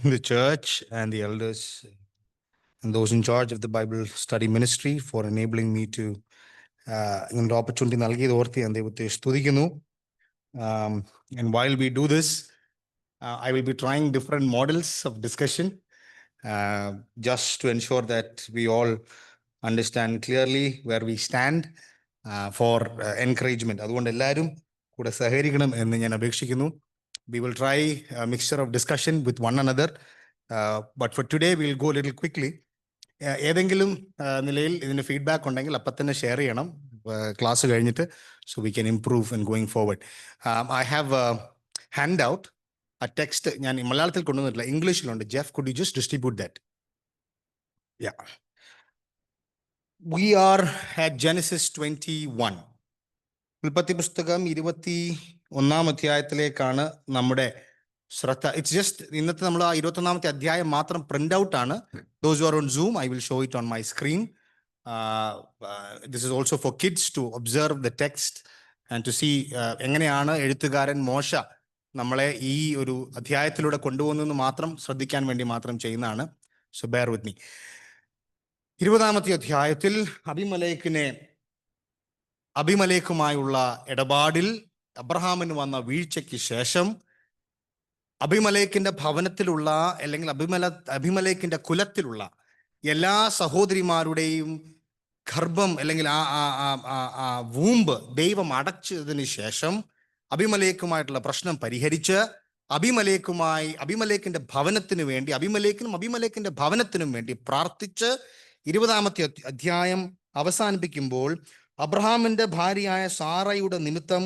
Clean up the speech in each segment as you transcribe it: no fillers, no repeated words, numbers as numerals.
the church and the elders and those in charge of the Bible study ministry for enabling me to ഇങ്ങനൊരു opportunity നൽകിയത് ഓർത്ത് ഞാൻ ദൈവത്തെ സ്തുതിക്കുന്നു. And while we do this, I will be trying different models of discussion just to ensure that we all understand clearly where we stand for encouragement. അതുകൊണ്ട് എല്ലാവരും കൂടെ സഹകരിക്കണം എന്ന് ഞാൻ അപേക്ഷിക്കുന്നു. We will try a mixture of discussion with one another, but for today we'll go a little quickly. ഏതെങ്കിലും നിലയിൽ ഇതിന് ഫീഡ്ബാക്ക് ഉണ്ടെങ്കിൽ അപ്പം തന്നെ ഷെയർ ചെയ്യണം ക്ലാസ് കഴിഞ്ഞിട്ട്, so we can improve and going forward. I have hand out ആ text. ഞാൻ മലയാളത്തിൽ കൊണ്ടുവന്നിട്ടില്ല, ഇംഗ്ലീഷിലുണ്ട്. Jeff, could you just distribute that? Yeah, we are at Genesis 21. ഉൽപ്പത്തി പുസ്തകം 21 അധ്യായത്തിലേക്കാണ് നമ്മുടെ ശ്രദ്ധ. ഇറ്റ്സ് ജസ്റ്റ് ഇന്നത്തെ നമ്മൾ ആ 21 അധ്യായം മാത്രം പ്രിന്റ് ഔട്ട് ആണ്. Those who are on Zoom, I will show it on my screen. This is also for kids to observe the text and to see എങ്ങനെയാണ് എഴുത്തുകാരൻ മോശ നമ്മളെ ഈ ഒരു അധ്യായത്തിലൂടെ കൊണ്ടുപോകുന്നതെന്ന് മാത്രം ശ്രദ്ധിക്കാൻ വേണ്ടി മാത്രം ചെയ്യുന്നതാണ്. So bear with me. 20 അധ്യായത്തിൽ അബിമലേക്കുമായുള്ള ഇടപാടിൽ അബ്രഹാമിന് വന്ന വീഴ്ചയ്ക്ക് ശേഷം അബിമലേക്കിന്റെ ഭവനത്തിലുള്ള അല്ലെങ്കിൽ അബിമലേക്കിന്റെ കുലത്തിലുള്ള എല്ലാ സഹോദരിമാരുടെയും ഗർഭം അല്ലെങ്കിൽ ആ വൂമ്പ് ദൈവം അടച്ചതിന് ശേഷം അബിമലേക്കുമായിട്ടുള്ള പ്രശ്നം പരിഹരിച്ച് അബിമലേക്കിന്റെ ഭവനത്തിനു വേണ്ടി അബിമലേക്കിന്റെ ഭവനത്തിനും വേണ്ടി പ്രാർത്ഥിച്ച് 20 അധ്യായം അവസാനിപ്പിക്കുമ്പോൾ അബ്രഹാമിന്റെ ഭാര്യയായ സാറയുടെ നിമിത്തം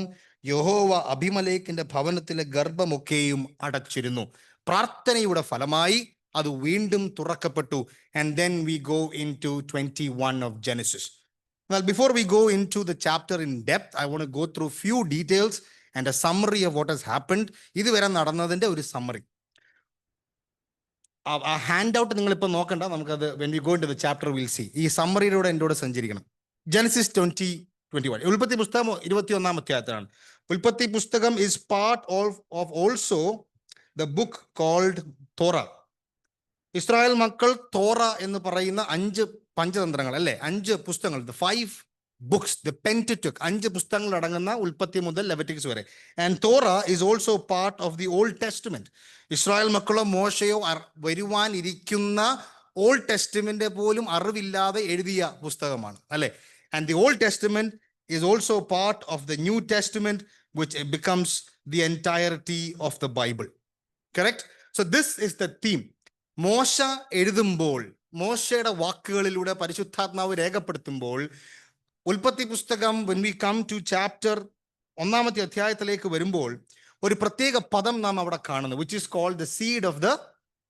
യഹോവ അബിമലേക്കിന്റെ ഭവനത്തിലെ ഗർഭമൊക്കെയും അടച്ചിരുന്നു. പ്രാർത്ഥനയുടെ ഫലമായി അത് വീണ്ടും തുറക്കപ്പെട്ടു. And then we go into 21 of Genesis. Well, before we go into the chapter in depth, I want to go through few details and a summary of what has happened. ഇതുവരെ നടന്നതിന്റെ ഒരു സമ്മറി. ആ hand out നിങ്ങളിപ്പോൾ നോക്കണ്ട, നമുക്കത് when we go into the chapter we'll see. ഈ സമ്മറിയിലൂടെ എൻ്റെ കൂടെ സഞ്ചരിക്കണം. Genesis 21. ഉൽപ്പത്തി പുസ്തകം 21 അധ്യായത്തിലാണ്. ഉൽപ്പത്തി പുസ്തകം is part of also the book called Torah. Israel മക്കൾ തോറ എന്ന് പറയുന്ന 5 പഞ്ചതന്ത്രങ്ങൾ അല്ലേ, 5 പുസ്തകങ്ങൾ, the 5 books, the Pentateuch, 5 പുസ്തകങ്ങൾ അടങ്ങുന്ന ഉൽപ്പത്തി മുതൽ ലെവിറ്റിക്സ് വരെ. And Torah is also part of the Old Testament. Israel മക്കളോ മോശയോ വരുവാനിരിക്കുന്ന ഓൾഡ് ടെസ്റ്റ്മെന്റ് പോലും അറിവില്ലാതെ എഴുതിയ പുസ്തകമാണ് അല്ലെ. And the Old Testament is also part of the New Testament, which becomes the entirety of the Bible. Correct? So this is the theme. മോശ എഴുതുമ്പോൾ, മോശയുടെ വാക്കുകളിലൂടെ പരിശുദ്ധാത്മാവ് രേഖപ്പെടുത്തുമ്പോൾ, ഉൽപ്പത്തി പുസ്തകം when we come to chapter 1 അധ്യായത്തിലേക്ക് വരുമ്പോൾ ഒരു പ്രത്യേക പദം നാം അവിടെ കാണുന്നു, which is called the seed of the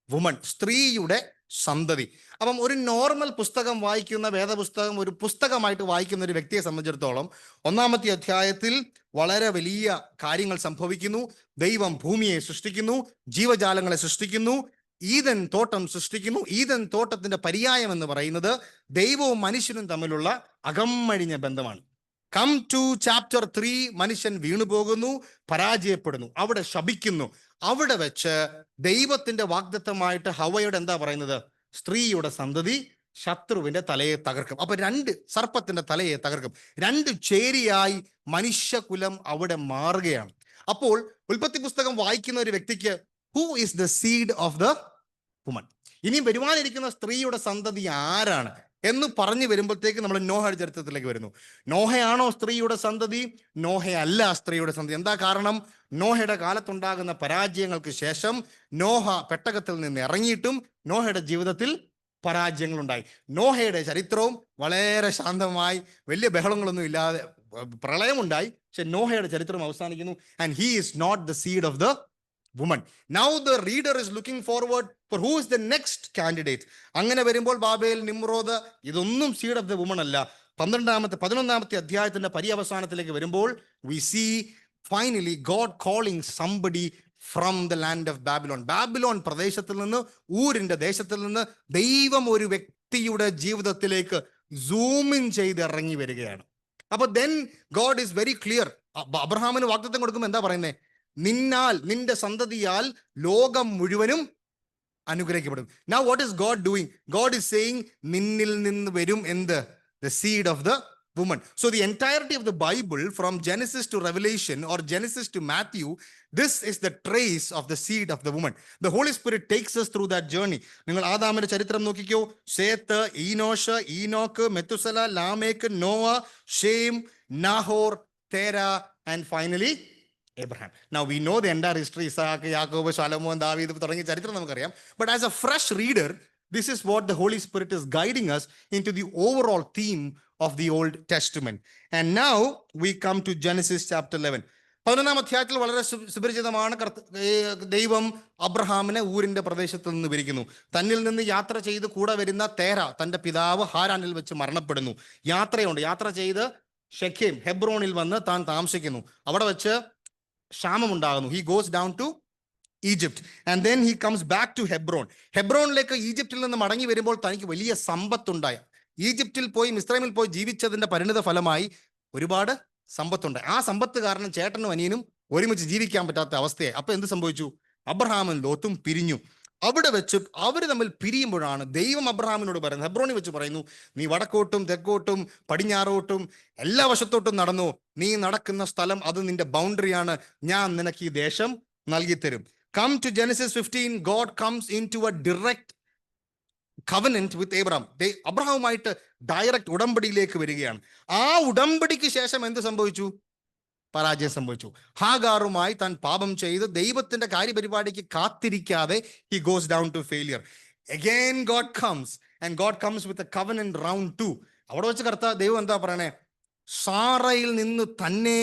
woman, സ്ത്രീയുടെ സന്തതി. അപ്പം ഒരു നോർമൽ പുസ്തകം വായിക്കുന്ന, വേദപുസ്തകം ഒരു പുസ്തകമായിട്ട് വായിക്കുന്ന ഒരു വ്യക്തിയെ സംബന്ധിച്ചിടത്തോളം 1 അധ്യായത്തിൽ വളരെ വലിയ കാര്യങ്ങൾ സംഭവിക്കുന്നു. ദൈവം ഭൂമിയെ സൃഷ്ടിക്കുന്നു, ജീവജാലങ്ങളെ സൃഷ്ടിക്കുന്നു, ഈദൻ തോട്ടം സൃഷ്ടിക്കുന്നു. ഈദൻ തോട്ടത്തിന്റെ പര്യായം എന്ന് പറയുന്നത് ദൈവവും മനുഷ്യനും തമ്മിലുള്ള അകമഴിഞ്ഞ ബന്ധമാണ്. കം ടു ചാപ്റ്റർ 3, മനുഷ്യൻ വീണുപോകുന്നു, പരാജയപ്പെടുന്നു, അവിടെ ശപിക്കുന്നു. അവിടെ വെച്ച് ദൈവത്തിന്റെ വാഗ്ദത്തമായിട്ട് ഹവയോട് എന്താ പറയുന്നത്? സ്ത്രീയുടെ സന്തതി ശത്രുവിന്റെ തലയെ തകർക്കും. അപ്പൊ 2 സർപ്പത്തിന്റെ തലയെ തകർക്കും. 2 ചേരിയായി മനുഷ്യകുലം അവിടെ മാറുകയാണ്. അപ്പോൾ ഉൽപ്പത്തി പുസ്തകം വായിക്കുന്ന ഒരു വ്യക്തിക്ക് who is the seed of the woman, ഇനി വരുവാനിരിക്കുന്ന സ്ത്രീയുടെ സന്തതി ആരാണ് എന്ന് പറഞ്ഞു വരുമ്പോഴത്തേക്ക് നമ്മൾ നോഹയുടെ ചരിത്രത്തിലേക്ക് വരുന്നു. നോഹയാണോ സ്ത്രീയുടെ സന്തതി? നോഹയല്ല സ്ത്രീയുടെ സന്തതി. എന്താ കാരണം? നോഹയുടെ കാലത്തുണ്ടാകുന്ന പരാജയങ്ങൾക്ക് ശേഷം നോഹ പെട്ടകത്തിൽ നിന്ന് ഇറങ്ങിയിട്ടും നോഹയുടെ ജീവിതത്തിൽ പരാജയങ്ങൾ ഉണ്ടായി. നോഹയുടെ ചരിത്രവും വളരെ ശാന്തമായി, വലിയ ബഹളങ്ങളൊന്നും ഇല്ലാതെ പ്രളയമുണ്ടായി, പക്ഷെ നോഹയുടെ ചരിത്രം അവസാനിക്കുന്നു. And he is not the seed of the woman. Now the reader is looking forward for who is the next candidate. അങ്ങനെ വരുമ്പോൾ ബാബേൽ, നിമ്രോദ്, ഇതൊന്നും സീഡ് ഓഫ് ദ വുമൺ അല്ല. 11 അധ്യായത്തിന്റെ പര്യവസാനത്തിലേക്ക് വരുമ്പോൾ we see finally God calling somebody from the land of Babylon. Babylon പ്രദേശത്തിൽ നിന്ന്, ഊരിന്റെ ദേശത്തിൽ നിന്ന് ദൈവം ഒരു വ്യക്തിയുടെ ജീവിതത്തിലേക്ക് സൂം ഇൻ ചെയ്ത് ഇറങ്ങി വരികയാണ്. അപ്പൊ then God is very clear. അബ്രഹാമിന് വാഗ്ദത്തം കൊടുക്കുമ്പോൾ എന്താ പറയുന്നത്? നിന്നാൽ, നിന്റെ സന്തതിയാൽ ലോകം മുഴുവനും അനുഗ്രഹിക്കപ്പെടും. Now what is God doing? God is saying നിന്നിൽ നിന്ന് വരും എന്ത്? The seed of the woman. So the entirety of the Bible from Genesis to Revelation or Genesis to Matthew, this is the trace of the seed of the woman. The Holy Spirit takes us through that journey. നിങ്ങൾ ആദാമിന്റെ ചരിത്രം നോക്കിക്കോ. Seth, Enosh, Enoch, Methuselah, Lamech, Noah, Shem, Nahor, Terah, and finally Abraham. Now we know the entire history, Isaac, Jacob, Solomon, David, തുടങ്ങിയ ചരിത്രം നമുക്കറിയാം. But as a fresh reader, this is what the Holy Spirit is guiding us into the overall theme of the Old Testament. And now we come to Genesis chapter 11. 11-ാം അധ്യായത്തിൽ വളരെ സുപരിചിതമാണ്. ദൈവം അബ്രഹാമിനെ ഊരിന്റെ പ്രദേശത്ത് നിന്ന് വിരിക്കുന്നു. തന്നിൽ നിന്ന് യാത്ര ചെയ്ത് കൂടെ വരുന്ന തേര തന്റെ പിതാവ് ഹാരാനിൽ വെച്ച് മരണപ്പെടുന്നു. യാത്ര ചെയ്ത് ഷെഖേം, ഹെബ്രോണിൽ വന്ന് താൻ താമസിക്കുന്നു. അവിടെ വെച്ച് ക്ഷാമം ഉണ്ടാകുന്നു. He goes down to Egypt and then he comes back to Hebron. ഹെബ്രോണിലേക്ക് ഈജിപ്തിൽ നിന്ന് മടങ്ങി വരുമ്പോൾ തനിക്ക് വലിയ സമ്പത്തുണ്ടായി. ഈജിപ്തിൽ പോയി മിസ്രൈമിൽ പോയി ജീവിച്ചതിന്റെ പരിണിത ഫലമായി ഒരുപാട് സമ്പത്തുണ്ടായി. ആ സമ്പത്ത് കാരണം ചേട്ടനും അനിയനും ഒരുമിച്ച് ജീവിക്കാൻ പറ്റാത്ത അവസ്ഥയായി. അപ്പൊ എന്ത് സംഭവിച്ചു? അബ്രഹാമും ലോത്തും പിരിഞ്ഞു. അവിടെ വെച്ച് അവർ തമ്മിൽ പിരിയുമ്പോഴാണ് ദൈവം അബ്രഹാമിനോട് പറയുന്നത്, ഹെബ്രോണിൽ വെച്ച് പറയുന്നു, നീ വടക്കോട്ടും തെക്കോട്ടും പടിഞ്ഞാറോട്ടും എല്ലാ വശത്തോട്ടും നടന്നു. നീ നടക്കുന്ന സ്ഥലം അത് നിന്റെ ബൗണ്ടറിയാണ്. ഞാൻ നിനക്ക് ഈ ദേശം നൽകി തരും. Come to Genesis 15, God comes into a direct covenant with Abraham. അബ്രഹാമുമായിട്ട് ഡയറക്റ്റ് ഉടമ്പടിയിലേക്ക് വരികയാണ്. ആ ഉടമ്പടിക്ക് ശേഷം എന്ത് സംഭവിച്ചു? പരാജയം സംഭവിച്ചു. ഹാഗാറുമായി താൻ പാപം ചെയ്ത് ദൈവത്തിന്റെ കാര്യപരിപാടിക്ക് കാത്തിരിക്കാതെ he goes down to failure. Again God comes and God comes with a covenant round 2. അവിടെ വെച്ച് ദൈവം എന്താ പറയണേ? സാറയിൽ നിന്ന് തന്നെ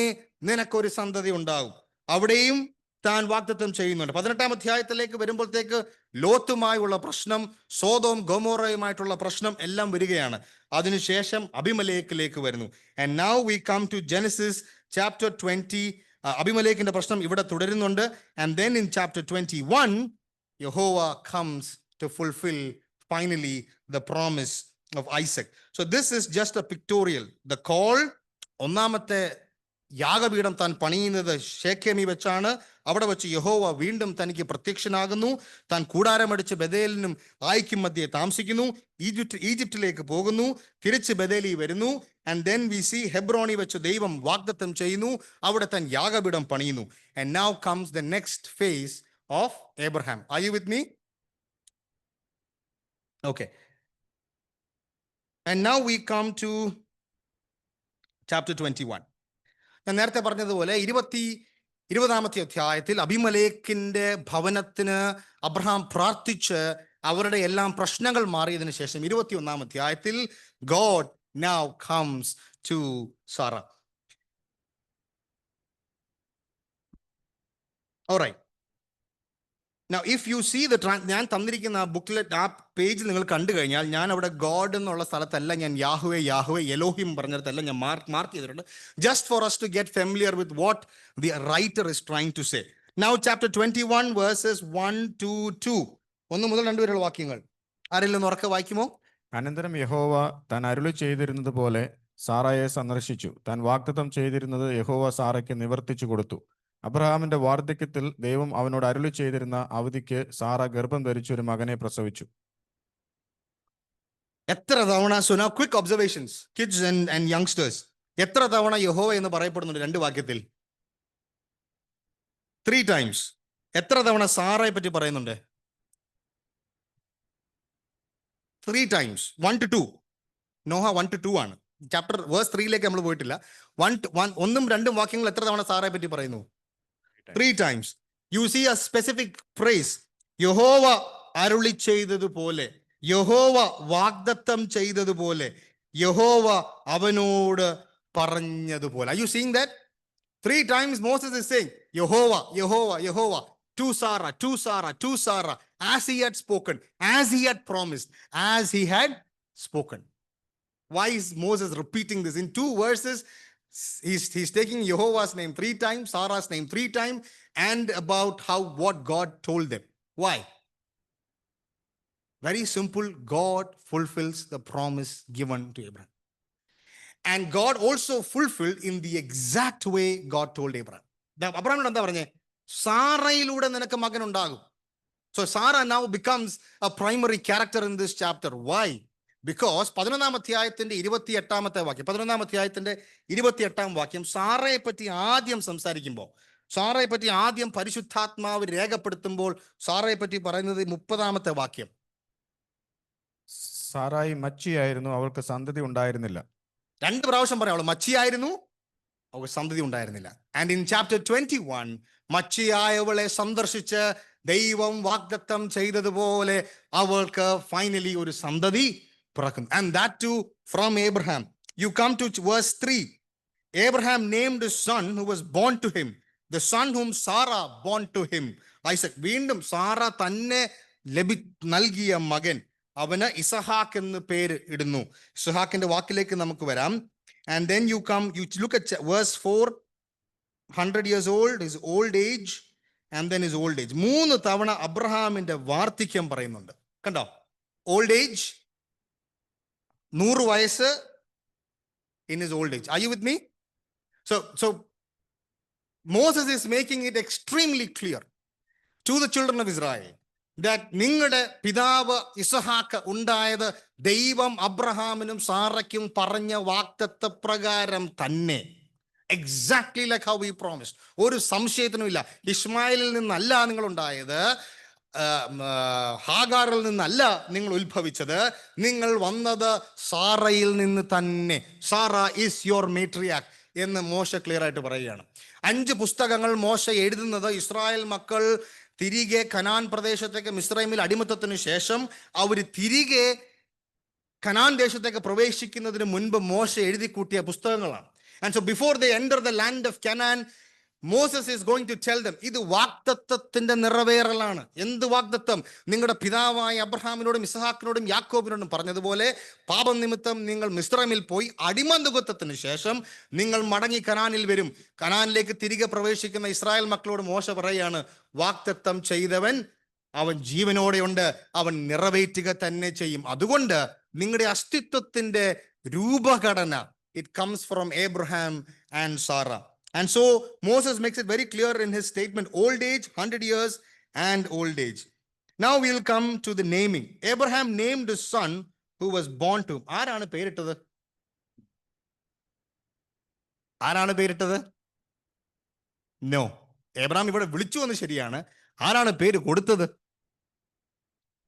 നിനക്കൊരു സന്തതി ഉണ്ടാകും. അവിടെയും താൻ വാഗ്ദത്തം ചെയ്യുന്നുണ്ട്. 18-ാം അധ്യായത്തിലേക്ക് വരുമ്പോഴത്തേക്ക് ലോത്തുമായുള്ള പ്രശ്നം, സോദോം ഗൊമോറയുമായിട്ടുള്ള പ്രശ്നം എല്ലാം വരികയാണ്. അതിനുശേഷം അബിമലേക്കിലേക്ക് വരുന്നു. And now we come to Genesis chapter 20. അബിമലേക്കിന്റെ പ്രശ്നം ഇവിടെ തുടരുന്നുണ്ട്. And then in chapter 21, Jehovah comes to fulfill finally the promise of Isaac. So this is just a pictorial. The call, ഒന്നാമത്തെ യാഗപീഠം താൻ പണിയുന്നത് ഷേഖേമിൽ വെച്ചാണ്. അവിടെ വെച്ച് യഹോവ വീണ്ടും തനിക്ക് പ്രത്യക്ഷനാകുന്നു. താൻ കൂടാരമടിച്ച് ബഥേലിനും ആയിക്കും മധ്യേ താമസിക്കുന്നു. ഈജിപ്തിലേക്ക് പോകുന്നു. തിരിച്ച് ബഥേലി വരുന്നു. ആൻഡ് ദെൻ വി സീ ഹെബ്രോണി വെച്ച് ദൈവം വാഗ്ദത്തം ചെയ്യുന്നു. അവിടെ താൻ യാഗപീഠം പണിയുന്നു. And now comes the next face of Abraham. Are you with me? Okay. And now we come to chapter 21. ഞാൻ നേരത്തെ പറഞ്ഞതുപോലെ 20-ാമത്തെ അധ്യായത്തിൽ അബിമലേക്കിന്റെ ഭവനത്തിന് അബ്രഹാം പ്രാർത്ഥിച്ച് അവരുടെ എല്ലാം പ്രശ്നങ്ങൾ മാറിയതിനു ശേഷം 21-ാം അധ്യായത്തിൽ God now comes to Sarah. All right. Now if you see the ഞാൻ തന്നിരിക്കുന്ന ആ ബുക്ക്ലെറ്റ്, ആ പേജിൽ നിങ്ങൾ കണ്ടു കഴിഞ്ഞാൽ ഞാൻ അവിടെ ഗോഡ് എന്നുള്ള സ്ഥലത്തല്ല ഞാൻ യാഹ്വേ എലോഹിം പറഞ്ഞിടത്തല്ല ഞാൻ മാർക്ക് ചെയ്തിട്ടുണ്ട്. Just for us to get familiar with what the writer is trying to say. Now chapter 21 verses 1 to 2. 1 മുതൽ 2 വരെയുള്ള വാക്യങ്ങൾ ആരെങ്കിലും ഉറക്കെ വായിക്കുമോ? അനന്തരം യഹോവ താൻ അരുളി ചെയ്തിരുന്നത് പോലെ സാറായെ സന്ദർശിച്ചു. താൻ വാഗ്ദത്തം ചെയ്തിരുന്നത് യഹോവ സാറയ്ക്ക് നിവർത്തിച്ചു കൊടുത്തു. അബ്രഹാമിന്റെ വാർദ്ധക്യത്തിൽ ദൈവം അവനോട് അരുളി ചെയ്തിരുന്ന അവധിക്ക് സാറ ഗർഭം ധരിച്ചു ഒരു മകനെ പ്രസവിച്ചു. എത്ര തവണ, so now quick observations, kids and youngsters, എത്ര തവണ യഹോവ എന്ന് പറയപ്പെടുന്നുണ്ട് 2 വാക്യത്തിൽ? 3 times. എത്ര തവണ സാറയെ പറ്റി പറയുന്നുണ്ട്? 3 times. 1 to 2. നോഹ 1 to 2 ആണ്. ചാപ്റ്റർ വേഴ്സ് 3ലേക്ക് നമ്മൾ പോയിട്ടില്ല. 1ഉം 2ഉം വാക്യങ്ങൾ എത്ര തവണ സാറയെ പറ്റി പറയുന്നു? 3 times. You see a specific phrase. യഹോവ അരുളി ചെയ്തതുപോലെ, യഹോവ വാഗ്ദത്തം ചെയ്തതുപോലെ, യഹോവ അവനോട് പറഞ്ഞതുപോലെ. Are you seeing that? 3 times Moses is saying Yehovah, Yehovah, Yehovah, to Sarah, to Sarah, to Sarah, as he had spoken, as he had promised, as he had spoken. Why is Moses repeating this? In 2 verses, he's taking Jehovah's name 3 times, Sarah's name 3 times, and about what God told them. Why? Very simple. God fulfills the promise given to Abraham. And God also fulfilled in the exact way God told Abraham. അബ്രഹാമിനോട് എന്താ പറഞ്ഞേ? സാറയിലൂടെ നിനക്ക് മകൻ ഉണ്ടാകും. So Sarah now becomes a primary character in this chapter. Why? Because 11-ാം അധ്യായത്തിന്റെ 28-ാമത്തെ വാക്യം, 11-ാം അധ്യായത്തിന്റെ 28-ാം വാക്യം സാറയെ പറ്റി ആദ്യം സംസാരിക്കുമ്പോൾ, സാറയെ പറ്റി ആദ്യം പരിശുദ്ധാത്മാവ് രേഖപ്പെടുത്തുമ്പോൾ സാറയെ പറ്റി പറയുന്നത് 30-ാമത്തെ വാക്യം. സാറായി മച്ചിയായിരുന്നു, അവൾക്ക് സന്തതി ഉണ്ടായിരുന്നില്ല. 2 പ്രാവശ്യം പറയാം, അവൾ മച്ചിയായിരുന്നു, അവൾക്ക് സന്തതി ഉണ്ടായിരുന്നില്ല. ആൻഡ് ഇൻ ചാപ്റ്റർ 21 മച്ചിയായവളെ സന്ദർശിച്ച് ദൈവം വാഗ്ദത്തം ചെയ്തതുപോലെ അവൾക്ക് ഫൈനലി ഒരു സന്തതി പിറക്കും. And that too from Abraham. You come to verse 3. Abraham named his son who was born to him, the son whom Sarah born to him, Isaac. വീണ്ടും സാറ തന്നെ നൽകിയ മകൻ, അവന് ഇസഹാക്ക് എന്ന് പേര് ഇടുന്നു. ഇസഹാക്കിന്റെ വാക്കിലേക്ക് നമുക്ക് വരാം. And then you look at verse 4, 100 years old, his old age, and then his old age. 3 തവണ അബ്രഹാമിന്റെ വാർദ്ധക്യം പറയുന്നുണ്ട്. കണ്ടോ? ഓൾഡ് ഏജ്, 100 വയസ്സ്, in his old age. Are you with me? So Moses is making it extremely clear to the children of Israel that നിങ്ങളുടെ പിതാവ് ഇസഹാക്ക് ഉണ്ടായത് ദൈവം അബ്രഹാമിനും സാറയ്ക്കും പറഞ്ഞ വാഗ്ദത്ത പ്രകാരം തന്നെ. Exactly like how we promised. ഒരു സംശയത്തിനുമില്ല. ഇസ്മായിലിൽ നിന്നല്ല നിങ്ങൾ ഉണ്ടായത്, ഹാഗാറിൽ നിന്നല്ല നിങ്ങൾ ഉത്ഭവിച്ചത്, നിങ്ങൾ വന്നത് സാറയിൽ നിന്ന് തന്നെ. സാറ ഈസ് യുവർ മേട്രിയാക് എന്ന് മോശ ക്ലിയർ ആയിട്ട് പറയുകയാണ്. 5 പുസ്തകങ്ങൾ മോശ എഴുതുന്നത് ഇസ്രായേൽ മക്കൾ തിരികെ കനാൻ പ്രദേശത്തേക്ക്, മിസ്രൈമിൽ അടിമത്തത്തിന് ശേഷം അവർ തിരികെ കനാൻ ദേശത്തേക്ക് പ്രവേശിക്കുന്നതിന് മുൻപ് മോശ എഴുതി കൂട്ടിയ പുസ്തകങ്ങളാണ്. And so before they enter the land of Canaan, Moses is going to tell them, ഇത് വാഗ്ദത്തത്തിന്റെ നിറവേറലാണ്. എന്ത് വാഗ്ദത്തം? നിങ്ങളുടെ പിതാവായ അബ്രഹാമിനോടും ഇസ്ഹാക്കിനോടും യാക്കോബിനോടും പറഞ്ഞതുപോലെ പാപം നിമിത്തം നിങ്ങൾ മിസ്രൈമിൽ പോയി അടിമനുഗത്വത്തിന് ശേഷം നിങ്ങൾ മടങ്ങി കനാനിൽ വരും. കനാനിലേക്ക് തിരികെ പ്രവേശിക്കുന്ന ഇസ്രായേൽ മക്കളോട് മോശ പറയുകയാണ്, വാഗ്ദത്തം ചെയ്തവൻ അവൻ ജീവനോടെയുണ്ട്, അവൻ നിറവേറ്റുക തന്നെ ചെയ്യും. അതുകൊണ്ട് നിങ്ങളുടെ അസ്തിത്വത്തിന്റെ രൂപഘടന, it comes from Abraham and Sarah. And so Moses makes it very clear in his statement, old age, 100 years and old age. Now we'll come to the naming. Abraham named his son who was born to him. ആരാണ് പേരിട്ടത്? ആരാണ് പേരിട്ടത്? No. Abraham ഇവിടെ വിളിച്ചു വന്ന് ശരിയാണ്. ആരാണ് പേര് കൊടുത്തത്?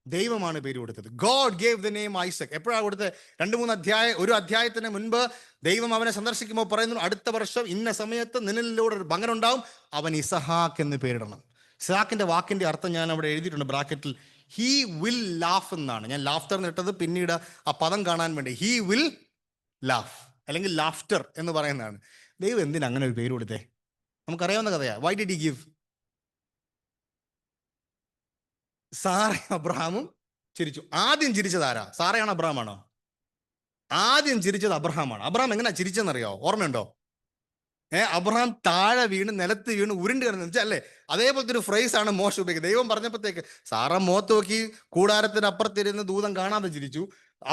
ദൈവമാണ് പേര് കൊടുത്തത്. God gave the name Isaac. എപ്പോഴാണ് കൊടുത്തത്? 2-3 ഒരു അധ്യായത്തിന് മുൻപ് ദൈവം അവനെ സന്ദർശിക്കുമ്പോൾ പറയുന്നു, അടുത്ത വർഷം ഇന്ന സമയത്ത് നിന്നിലൂടെ ഒരു മകനുണ്ടാവും, അവൻ ഇസഹാക്ക് എന്ന് പേരിടണം. ഇസഹാക്കിന്റെ വാക്കിന്റെ അർത്ഥം ഞാൻ അവിടെ എഴുതിയിട്ടുണ്ട് ബ്രാക്കറ്റിൽ. ഹി വിൽ ലാഫ് എന്നാണ്. ഞാൻ ലാഫ്റ്റർ എന്നിട്ടത് പിന്നീട് ആ പദം കാണാൻ വേണ്ടി. ഹി വിൽ ലാഫ് അല്ലെങ്കിൽ ലാഫ്റ്റർ എന്ന് പറയുന്നതാണ്. ദൈവം എന്തിനാ അങ്ങനെ ഒരു പേര് കൊടുത്തേ? നമുക്കറിയാവുന്ന കഥയാ. Why did he give? സാറയും അബ്രഹാമും ചിരിച്ചു. ആദ്യം ചിരിച്ചത് ആരാ? സാറയാണോ അബ്രഹാമാണോ? ആദ്യം ചിരിച്ചത് അബ്രഹാമാണ്. അബ്രഹാം എങ്ങനെയാ ചിരിച്ചെന്നറിയോ? ഓർമ്മയുണ്ടോ? അബ്രഹാം താഴെ വീണ് നിലത്ത് വീണ് ഉരുണ്ട് കിടന്നു വെച്ചാൽ അല്ലേ? അതേപോലത്തെ ഒരു ഫ്രേസ് ആണ് മോശ ഉപയോഗിക്കുന്നത്. ദൈവം പറഞ്ഞപ്പോഴത്തേക്ക് സാറ മുഖത്ത് നോക്കി കൂടാരത്തിന് അപ്പുറത്തിരുന്ന് ദൂതം കാണാതെ ചിരിച്ചു.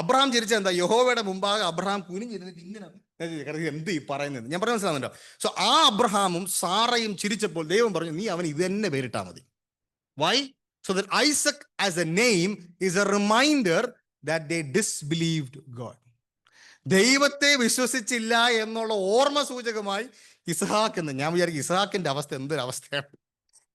അബ്രഹാം ചിരിച്ച എന്താ? യഹോവയുടെ മുമ്പാകെ അബ്രഹാം കുനിഞ്ഞിരുന്നിട്ട് ഇങ്ങനെ എന്ത് ഈ പറയുന്നത്? ഞാൻ പറയാൻ മനസ്സിലാവുന്നുണ്ടോ? സോ ആ അബ്രഹാമും സാറയും ചിരിച്ചപ്പോൾ ദൈവം പറഞ്ഞു, നീ അവൻ ഇത് തന്നെ പേരിട്ടാ മതി. Y? So that Isaac as a name is a reminder that they disbelieved God. ദൈവത്തെ വിശ്വസിച്ചില്ല എന്നുള്ള ഓർമ്മ സൂചകമായി ഇസ്ഹാക്ക് എന്ന്. ഞാൻ വിചാരിക്കും ഇസ്ഹാക്കിന്റെ അവസ്ഥ എന്തൊരവസ്ഥയാണ്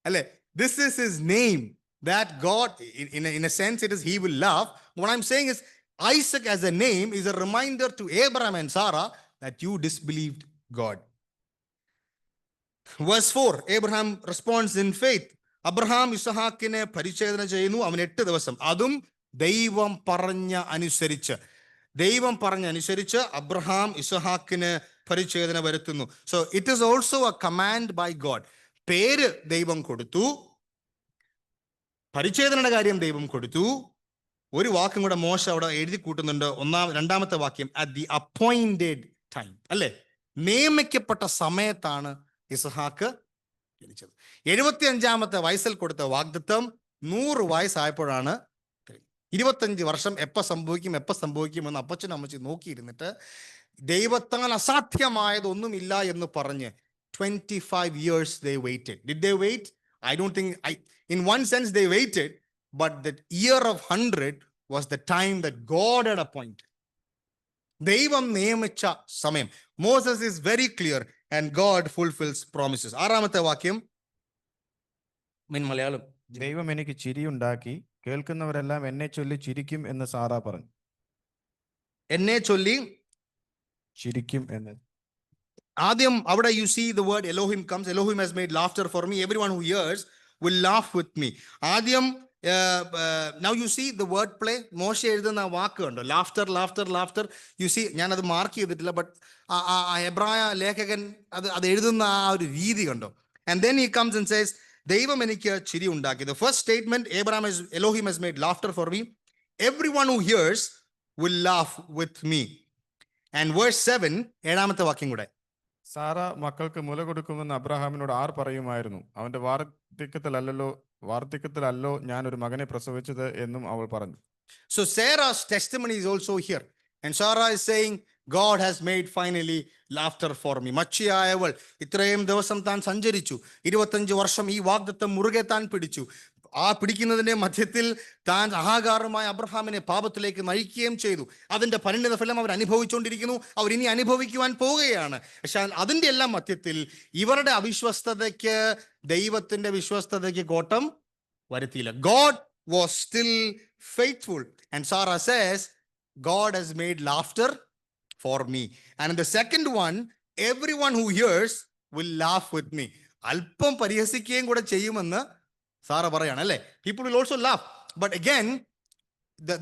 അല്ലെ? This is his name that God, in a sense it is he will love. What I'm saying is Isaac as a name is a reminder to Abraham and Sarah that you disbelieved God. Verse 4, Abraham responds in faith. അബ്രഹാം ഇസഹാക്കിനെ പരിച്ഛേദന ചെയ്യുന്നു. അവൻ 8 ദിവസം, അതും ദൈവം പറഞ്ഞ അനുസരിച്ച്. ദൈവം പറഞ്ഞനുസരിച്ച് അബ്രഹാം ഇസഹാക്കിന് പരിച്ഛേദന വരുത്തുന്നു. So it is also a command by God. പേര് ദൈവം കൊടുത്തു, പരിച്ഛേദനയുടെ കാര്യം ദൈവം കൊടുത്തു. ഒരു വാക്കും കൂടെ മോശ അവിടെ എഴുതി കൂട്ടുന്നുണ്ട്. 2-ാമത്തെ വാക്യം, അറ്റ് ദി അപ്പോയിന്റഡ് ടൈം, അല്ലെ? നിയമിക്കപ്പെട്ട സമയത്താണ് ഇസഹാക്ക് ജനിച്ചത്. 75-ാമത്തെ വയസ്സിൽ കൊടുത്ത വാഗ്ദത്തം 100 വയസ്സായപ്പോഴാണ്. 25 വർഷം എപ്പോൾ സംഭവിക്കുമെന്ന് അപ്പച്ചനും അമ്മച്ചി നോക്കിയിരുന്നിട്ട് ദൈവത്താൽ അസാധ്യമായതൊന്നുമില്ല എന്ന് പറഞ്ഞ് 25 years they waited. Did they wait? I don't think, in one sense they waited, but the year of 100 was the time that God had appointed. ദൈവം നിയമിച്ച സമയം. Moses is very clear and God fulfills promises. ആറാമത്തെ വാക്യം മലയാളം. ദൈവം എനിക്ക് ചിരിയുണ്ടാക്കി, കേൾക്കുന്നവരെല്ലാം എന്നെ ചൊല്ലി ചിരിക്കും എന്ന് സാറാ പറഞ്ഞു. എന്നെ ചൊല്ലി ചിരിക്കും എന്ന്. ആദ്യം അവിടെ you see the word Elohim comes. Elohim has made laughter for me. Everyone who hears will laugh with me. ആദ്യം now you see the word play. മോശ എഴുതുന്ന ആ വാക്ക് കണ്ടോ, laughter. You see, ഞാനത് മാർക്ക് ചെയ്തിട്ടില്ല, ബട്ട് എബ്രായ ലേഖകൻ അത് എഴുതുന്ന ആ ഒരു രീതി കണ്ടോ. And then he comes and says, ദൈവം എനിക്ക് ചിരി ഉണ്ടാക്കി. The first statement, Elohim has made laughter for me. Everyone who hears will laugh with me. And verse 7, ഏഴാമത്തെ വാക്യം കൂടെ. സാറ മക്കൾക്ക് മുല കൊടുക്കുമെന്ന് അബ്രഹാമിനോട് ആർ പറയുമായിരുന്നു? അവന്റെ വാർദ്ധക്യത്തിലല്ലോ ഞാൻ ഒരു മകനെ പ്രസവിച്ചത് എന്നും അവൾ പറഞ്ഞു. So Sarah's testimony is also here. And Sarah is saying, God has made finally laughter for me. മച്ചിയായവൾ ഇത്രയും ദിവസം താൻ സഞ്ചരിച്ചു, 25 വർഷം ഈ വാഗ്ദത്തം മുറുകെ താൻ പിടിച്ചു. ആ പിടിക്കുന്നതിന്റെ മധ്യത്തിൽ താൻ അഹാഗാറുമായ അബ്രഹാമിനെ പാപത്തിലേക്ക് നയിക്കുകയും ചെയ്തു. അതിന്റെ പരിണിത ഫലം അവർ അനുഭവിച്ചുകൊണ്ടിരിക്കുന്നു, അവർ ഇനി അനുഭവിക്കുവാൻ പോവുകയാണ്. പക്ഷെ അതിന്റെ എല്ലാം മധ്യത്തിൽ ഇവരുടെ അവിശ്വസ്തതയ്ക്ക് ദൈവത്തിന്റെ വിശ്വസ്തതയ്ക്ക് കോട്ടം വരുത്തിയില്ല. God was still faithful. And Sarah says, God has made laughter for me. And in the second one, everyone who hears will laugh with me. അല്പം പരിഹസിക്കുകയും കൂടെ ചെയ്യുമെന്ന് സാറ പറയാണ് അല്ലേ. People will also laugh. But again,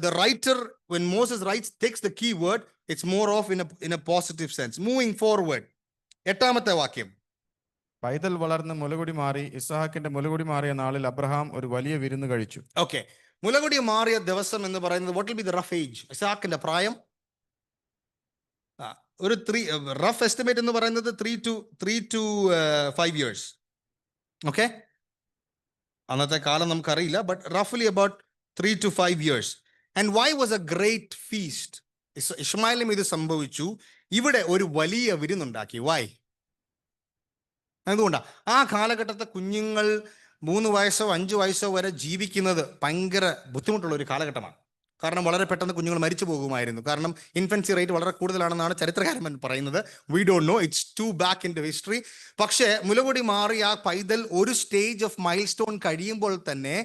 the writer, when Moses writes, takes the key word. It's more of in a positive sense. Moving forward. എട്ടാമത്തെ വാക്യം. പൈതൽ വളർന്ന് മുലകുടി മാറി, ഇസ്ഹാക്കിന്റെ മുലകുടി മാറിയ നാളിൽ അബ്രഹാം ഒരു വലിയ വിരുന്ന് കഴിച്ചു. Okay. മുലകുടി മാറിയ ദിവസം എന്ന് പറയുന്നത് what will be the rough age? ഇസ്ഹാക്കിന്റെ പ്രായം ഒരു റഫ് എസ്റ്റിമേറ്റ് എന്ന് പറയുന്നത് 3 to 5 years. Okay. അന്നത്തെ കാലം നമുക്കറിയില്ല, but റഫ്ലി about 3 to 5 years. And why was a great feast? ഇഷ്മായിലും ഇത് സംഭവിച്ചു. ഇവിടെ ഒരു വലിയ വിരുന്നുണ്ടാക്കി. Why? എന്തുകൊണ്ടാ? ആ കാലഘട്ടത്തെ കുഞ്ഞുങ്ങൾ 3 വയസ്സോ 5 വയസ്സോ വരെ ജീവിക്കുന്നത് ഭയങ്കര ബുദ്ധിമുട്ടുള്ള ഒരു കാലഘട്ടമാണ്. കാരണം വളരെ പെട്ടെന്ന് കുഞ്ഞുങ്ങൾ മരിച്ചു പോകുമായിരുന്നു. കാരണം ഇൻഫൻസി റേറ്റ് വളരെ കൂടുതലാണെന്നാണ് ചരിത്രകാരൻ പറയുന്നത്. We don't know, it's too back in the history. പക്ഷേ മുലകുടി മാറി ആ പൈതൽ ഒരു സ്റ്റേജ് ഓഫ് മൈൽ സ്റ്റോൺ കഴിയുമ്പോൾ തന്നെ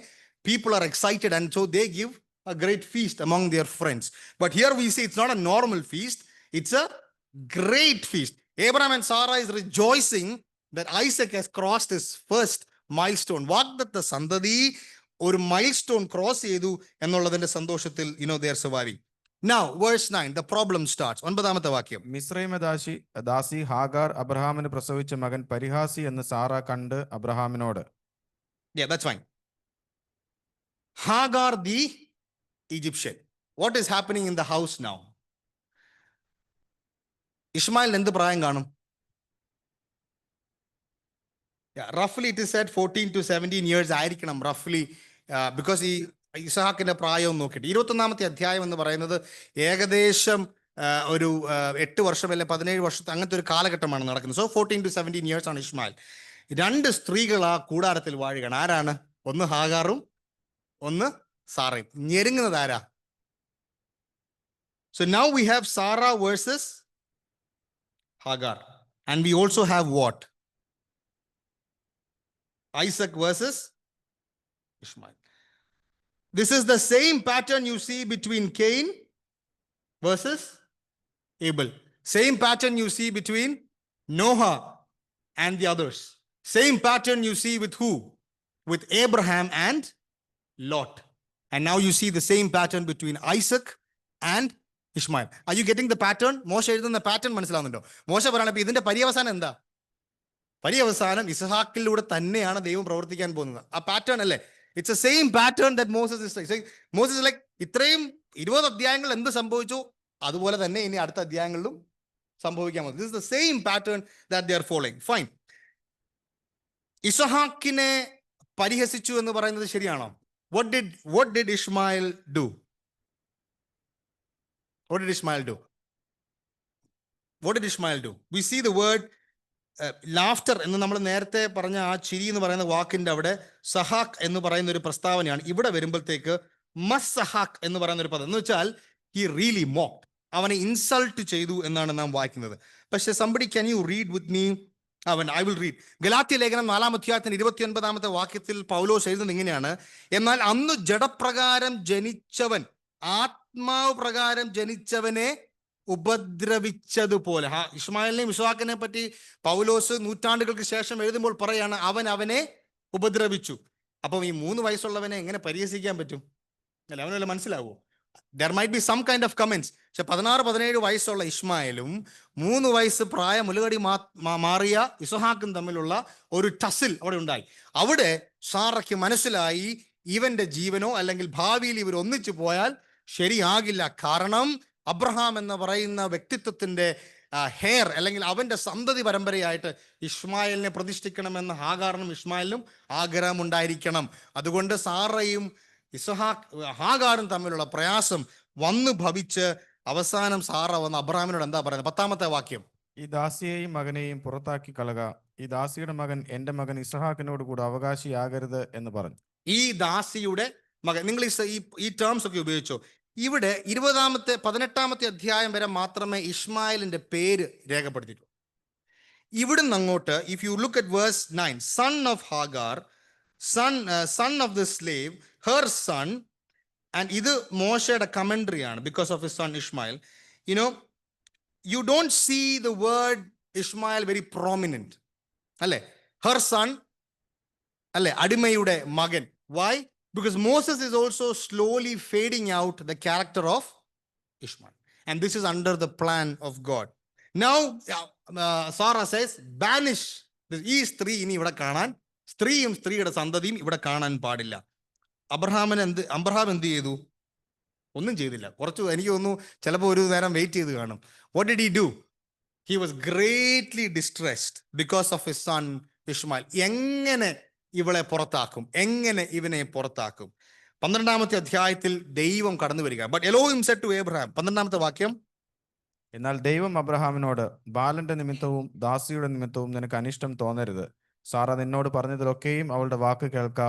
people are excited and so they give a great feast among their friends. But here we see it's not a normal feast, it's a great feast. Abraham and Sarah is rejoicing that Isaac has crossed his first milestone. വാഗ്ദത്ത സന്തതി ഒരു mile stone cross ചെയ്തു എന്നുള്ളതിന്റെ സന്തോഷത്തിൽ they are surviving. Now verse 9, the problem starts. 9ാമത്തെ വാക്യം. മിസ്രൈമ ദാസി Hagar അബ്രഹാമിന് പ്രസവിച്ച മകൻ പരിഹാസി എന്ന് സാറ കണ്ട് അബ്രഹാമിനോട്. Yeah, that's fine. Hagar the Egyptian. What is happening in the house now? ഇഷ്മായിൽ എന്ത് പ്രായം കാണും? Roughly it is said 14 to 17 years ആയിരിക്കണം roughly, because ഈ ഇസഹാക്കിന്റെ പ്രായം നോക്കിയിട്ട് 21ാമത്തെ അധ്യായം എന്ന് പറയുന്നത് ഏകദേശം ഒരു 8 വർഷം അല്ലെ 17 വർഷത്തെ അങ്ങനത്തെ ഒരു കാലഘട്ടമാണ് നടക്കുന്നത്. സോ 14 to 17 years ആണ് ഇഷ്മായിൽ. 2 സ്ത്രീകൾ ആ കൂടാരത്തിൽ വാഴുകയാണ്. ആരാണ്? ഒന്ന് ഹാഗാറും ഒന്ന് സാറയും. ഞെരുങ്ങുന്നത് ആരാ? So now we have Sarah versus Hagar, and we also have what? Isaac versus Ishmael. This is the same pattern you see between Cain versus Abel. Same pattern you see between Noah and the others. Same pattern you see with who? With Abraham and Lot. And now you see the same pattern between Isaac and Ishmael. Are you getting the pattern? മോശ എഴുതുന്ന pattern മനസ്സിലാവുന്നുണ്ടോ? മോശ പറയണ ഇതിന്റെ പര്യവസാനം എന്താ? പര്യവസാനം ഇസ്ഹാക്കിലൂടെ തന്നെയാണ് ദൈവം പ്രവർത്തിക്കാൻ പോകുന്നത്. ആ പാറ്റേൺ അല്ലേ? It's a same pattern that Moses is saying. Moses like ഇത്രയും 20 അധ്യായങ്ങൾ എന്ത് സംഭവിച്ചു അതുപോലെ തന്നെ ഇനി അടുത്ത അധ്യായങ്ങളിലും സംഭവിക്കാൻ പോകുന്നത്. This is the same pattern that they are following. Fine. ഇസ്ഹാക്കിനെ പരിഹസിച്ചു എന്ന് പറയുന്നത് ശരിയാണോ? What did Ishmael do? What did Ishmael do? What did Ishmael do? We see the word laughter എന്ന് നമ്മൾ നേരത്തെ പറഞ്ഞ ആ ചിരി എന്ന് പറയുന്ന വാക്കിന്റെ അവിടെ സഹാക്ക് എന്ന് പറയുന്ന ഒരു പ്രസ്താവനയാണ്. ഇവിടെ വരുമ്പോഴത്തേക്ക് മസ്സഹാക്ക് എന്ന് പറയുന്ന ഒരു പദം എന്ന് വെച്ചാൽ ഹി റിയലി മോക്ക്, അവനെ ഇൻസൾട്ട് ചെയ്തു എന്നാണ് നാം വായിക്കുന്നത്. പക്ഷെ somebody can you read with me? I will read. Galatia ലേഖനം 4-ാം അധ്യായത്തിന് 29-ാമത്തെ വാക്യത്തിൽ പൗലോസ് എഴുതുന്നത് ഇങ്ങനെയാണ്: എന്നാൽ അന്ന് ജഡപ്രകാരം ജനിച്ചവൻ ആത്മാവ് പ്രകാരം ജനിച്ചവനെ ഉപദ്രവിച്ചതുപോലെ. ഇശ്മായേലിനെയും ഇസ്ഹാക്കിനെ പറ്റി പൗലോസ് നൂറ്റാണ്ടുകൾക്ക് ശേഷം എഴുതുമ്പോൾ പറയാണ് അവനെ ഉപദ്രവിച്ചു. അപ്പം ഈ 3 വയസ്സുള്ളവനെ എങ്ങനെ പരിഹസിക്കാൻ പറ്റും? അല്ല, അവനല്ല മനസ്സിലാവോ? There might be some kind of comments. പക്ഷെ 16-17 വയസ്സുള്ള ഇശ്മായേലും 3 വയസ്സ് പ്രായം മുലകടി മാറിയ ഇസ്ഹാക്കും തമ്മിലുള്ള ഒരു ടസിൽ അവിടെ ഉണ്ടായി. അവിടെ സാറയ്ക്ക് മനസ്സിലായി ഇവന്റെ ജീവനോ അല്ലെങ്കിൽ ഭാവിയിൽ ഇവർ ഒന്നിച്ചു പോയാൽ ശരിയാകില്ല. കാരണം അബ്രഹാം എന്ന് പറയുന്ന വ്യക്തിത്വത്തിന്റെ ഹെയർ അല്ലെങ്കിൽ അവന്റെ സന്തതി പരമ്പരയായിട്ട് ഇശ്മായേലിനെ പ്രതിഷ്ഠിക്കണമെന്ന് ഹാഗാറിനും ഇശ്മായേലിനും ആഗ്രഹം ഉണ്ടായിരിക്കണം. അതുകൊണ്ട് സാറയും ഹാഗാറും തമ്മിലുള്ള പ്രയാസം വന്നു ഭവിച്ച് അവസാനം സാറ വന്ന് അബ്രഹാമിനോട് എന്താ പറയുന്നത്? 10-ാമത്തെ വാക്യം: ഈ ദാസിയെയും മകനെയും പുറത്താക്കി കളക, ഈ ദാസിയുടെ മകൻ എന്റെ മകൻ ഇസ്ഹാക്കിനോട് കൂടെ അവകാശിയാകരുത് എന്ന് പറഞ്ഞു. ഈ ദാസിയുടെ മകൻ, നിങ്ങൾ ഈ ടേംസ് ഒക്കെ ഉപയോഗിച്ചോ? ഇവിടെ 18-ാമത്തെ അധ്യായം വരെ മാത്രമേ ഇശ്മായേലിന്റെ പേര് രേഖപ്പെടുത്തിയിട്ടുള്ളൂ. ഇവിടുന്ന് അങ്ങോട്ട് if you look at verse 9, son of Hagar, son of the slave, her son, and ഇത് മോശയുടെ കമന്ററി ആണ് because of his son Ishmael. You don't see the word Ishmael very prominent. അല്ലേ? her son, അല്ലേ? അടിമയുടെ മകൻ. Why? Because Moses is also slowly fading out the character of Ishmael, and this is under the plan of God. Now Sarah says banish ഈ സ്ത്രീ ഇനി ഇവിടെ കാണാൻ, സ്ത്രീയും സ്ത്രീയുടെ സന്തതിയും ഇവിടെ കാണാൻ പാടില്ല. അബ്രഹാം എന്ത് ചെയ്തു? ഒന്നും ചെയ്തില്ല. എനിക്ക് തോന്നുന്നു ചിലപ്പോൾ ഒരു നേരം വെയിറ്റ് ചെയ്ത് കാണും. What did he do? He was greatly distressed because of his son Ishmael. എങ്ങനെ ഇവളെ പുറത്താക്കും, എങ്ങനെ ഇവനെ പുറത്താക്കും? 12-ാമത്തെ അധ്യായത്തിൽ ദൈവം കടന്നു വരിക. But Elohim said to Abraham, 12-ാമത്തെ വാക്യം: എന്നാൽ ദൈവം അബ്രഹാമിനോട്, ബാലന്റെ നിമിത്തവും ദാസിയുടെ നിമിത്തവും നിനക്ക് അനിഷ്ടം തോന്നരുത്. സാറ നിന്നോട് പറഞ്ഞതിലൊക്കെയും അവളുടെ വാക്ക് കേൾക്ക.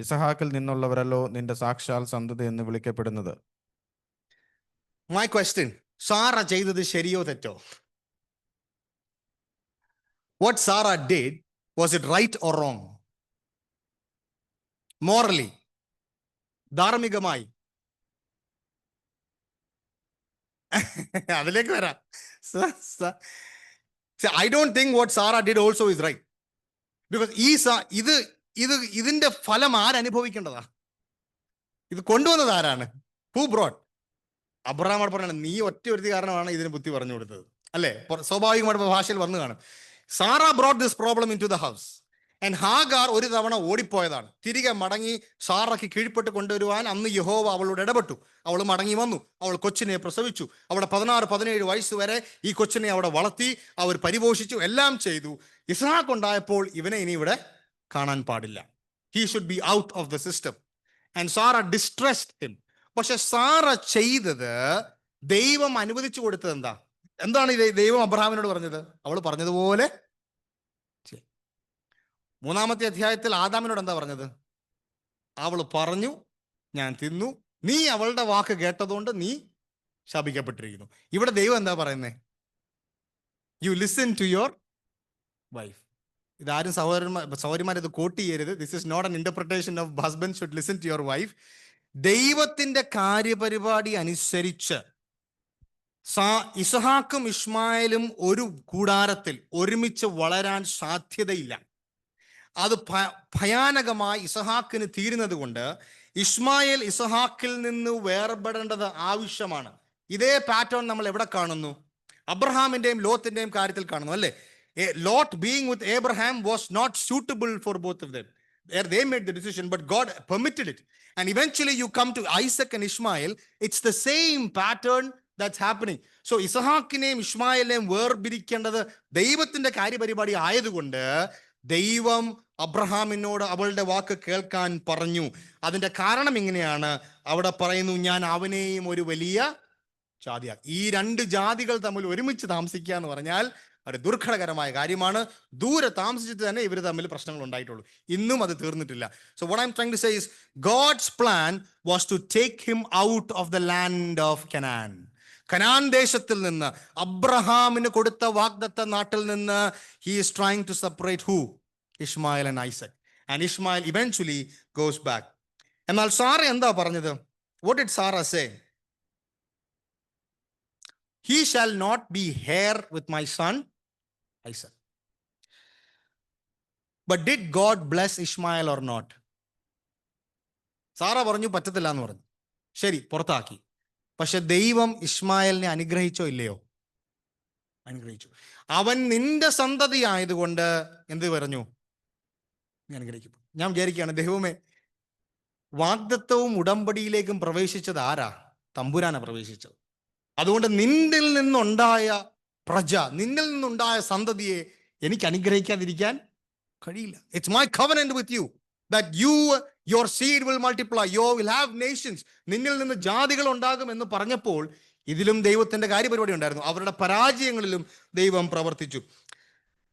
ഇസഹാക്കിൽ നിന്നുള്ളവരല്ലോ നിന്റെ സാക്ഷാൽ സന്തതി എന്ന് വിളിക്കപ്പെടുന്നത്. My question: സാറ ചെയ്തത് ശരിയോ തെറ്റോ? What Sarah did, was it right or wrong? Morally, ധാർമ്മികമായി. അതിലേക്ക് വരാം. I don't think what Sarah did also is right. Because ഇതിന്റെ ഫലം ആരനുഭവിക്കേണ്ടതാ? ഇത് കൊണ്ടുവന്നത് ആരാണ്? Who brought? അബ്രഹാം പറഞ്ഞാണ്, നീ ഒറ്റ ഒരുത്തി കാരണമാണ് ഇതിന് ബുദ്ധി പറഞ്ഞു കൊടുത്തത്, അല്ലേ? സ്വാഭാവികമായിട്ട് ഭാഷയിൽ വന്നു കാണും. Sarah brought this problem into the house. And Hagar ഒരു തവണ ഓടിപ്പോയതാണ്. തിരികെ മടങ്ങി സാറയ്ക്ക് കീഴ്പ്പെട്ട് കൊണ്ടുവരുവാൻ അന്ന് യഹോവ അവളോട് ഇടപെട്ടു. അവൾ മടങ്ങി വന്നു. അവൾ കൊച്ചിനെ പ്രസവിച്ചു. അവിടെ 16-17 വയസ്സ് വരെ ഈ കൊച്ചിനെ അവിടെ വളർത്തി, അവർ പരിപോഷിച്ചു, എല്ലാം ചെയ്തു. ഇസ്ഹാക്ക് ഉണ്ടായപ്പോൾ ഇവനെ ഇനി ഇവിടെ കാണാൻ പാടില്ല. He should be out of the system. And Sarah distressed him. പക്ഷെ സാറ ചെയ്തത്, ദൈവം അനുവദിച്ചു കൊടുത്തത് എന്താണ് ദൈവം അബ്രഹാമിനോട് പറഞ്ഞത്? അവൾ പറഞ്ഞതുപോലെ. 3-ാമത്തെ അധ്യായത്തിൽ ആദാമിനോട് എന്താ പറഞ്ഞത്? അവൾ പറഞ്ഞു, ഞാൻ തിന്നു, നീ അവളുടെ വാക്ക് കേട്ടതുകൊണ്ട് നീ ശപിക്കപ്പെട്ടിരിക്കുന്നു. ഇവിടെ ദൈവം എന്താ പറയുന്നേ? You listen to your wife. ഇതാരും സഹോദരിമാർ ഇത് കോട്ട് ചെയ്യരുത്. This is not an interpretation of husband should listen to your wife. ദൈവത്തിന്റെ കാര്യപരിപാടി അനുസരിച്ച് ഇസ്ഹാക്കും ഇശ്മായേലും ഒരു കൂടാരത്തിൽ ഒരുമിച്ച് വളരാൻ സാധ്യതയില്ല. അത് ഭയാനകമായി ഇസ്ഹാക്കിന് തീരുന്നത് കൊണ്ട് ഇശ്മായേൽ ഇസ്ഹാക്കിൽ നിന്ന് വേർപെടേണ്ടത് ആവശ്യമാണ്. ഇതേ പാറ്റേൺ നമ്മൾ എവിടെ കാണുന്നു? അബ്രഹാമിന്റെയും ലോത്തിന്റെയും കാര്യത്തിൽ കാണുന്നു, അല്ലേ? Lot being with Abraham was not suitable for both of them. They made the decision, but God permitted it. And eventually you come to Isaac and Ishmael. It's the same pattern that's happening. So ഇസ്ഹാക്കിനെയും ഇശ്മായേലിനെയും വേർപിരിക്കേണ്ടത് ദൈവത്തിന്റെ കാര്യപരിപാടി ആയതുകൊണ്ട് ദൈവം അബ്രഹാമിനോട് അവളുടെ വാക്ക് കേൾക്കാൻ പറഞ്ഞു. അതിന്റെ കാരണം ഇങ്ങനെയാണ്. അവിടെ പറയുന്നു, ഞാൻ അവനെയും ഒരു വലിയ ജാതിയാക്കി. ഈ 2 ജാതികൾ തമ്മിൽ ഒരുമിച്ച് താമസിക്കുക എന്ന് പറഞ്ഞാൽ ഒരു ദുർഘടകരമായ കാര്യമാണ്. ദൂരെ താമസിച്ചിട്ട് തന്നെ ഇവർ തമ്മിൽ പ്രശ്നങ്ങൾ ഉണ്ടായിട്ടുള്ളൂ. ഇന്നും അത് തീർന്നിട്ടില്ല. So what I am trying to say is God's plan was to take him out of the land of Canaan. Canaan ദേശത്തിൽ നിന്ന്, അബ്രഹാമിന് കൊടുത്ത വാഗ്ദത്ത നാട്ടിൽ നിന്ന് he is trying to separate who? Ishmael and Isaac. And Ishmael eventually goes back. എന്നാൽ Sarah എന്താ പറഞ്ഞത്? What did Sarah say? He shall not be heir with my son Isaac. But did God bless Ishmael or not? Sarah പറഞ്ഞു പറ്റത്തില്ല എന്ന് പറഞ്ഞു. ശരി, പുറത്താക്കി. പക്ഷെ ദൈവം ഇഷ്മായേലിനെ അനുഗ്രഹിച്ചോ ഇല്ലയോ? അനുഗ്രഹിച്ചു. അവൻ നിന്റെ സന്തതി ആയതുകൊണ്ട് എന്ത് പറഞ്ഞു? നീ അനുഗ്രഹിക്കും. ഞാൻ വിചാരിക്കുകയാണ്, ദൈവമേ, വാഗ്ദത്തവും ഉടമ്പടിയിലേക്കും പ്രവേശിച്ചത് ആരാ? തമ്പുരാനാ പ്രവേശിച്ചത്. അതുകൊണ്ട് നിന്നിൽ നിന്നുണ്ടായ പ്രജ, നിന്നിൽ നിന്നുണ്ടായ സന്തതിയെ എനിക്ക് അനുഗ്രഹിക്കാതിരിക്കാൻ കഴിയില്ല. It's my covenant with you that your seed will multiply, you will have Nations. നിന്നിൽ നിന്ന് ജാതികൾ ഉണ്ടാകും എന്ന് പറഞ്ഞപ്പോൾ ഇതിലും ദൈവത്തിന്റെ കാര്യപരിപാടി ഉണ്ടായിരുന്നു. അവരുടെ പരാജയങ്ങളിലും ദൈവം പ്രവർത്തിച്ചു.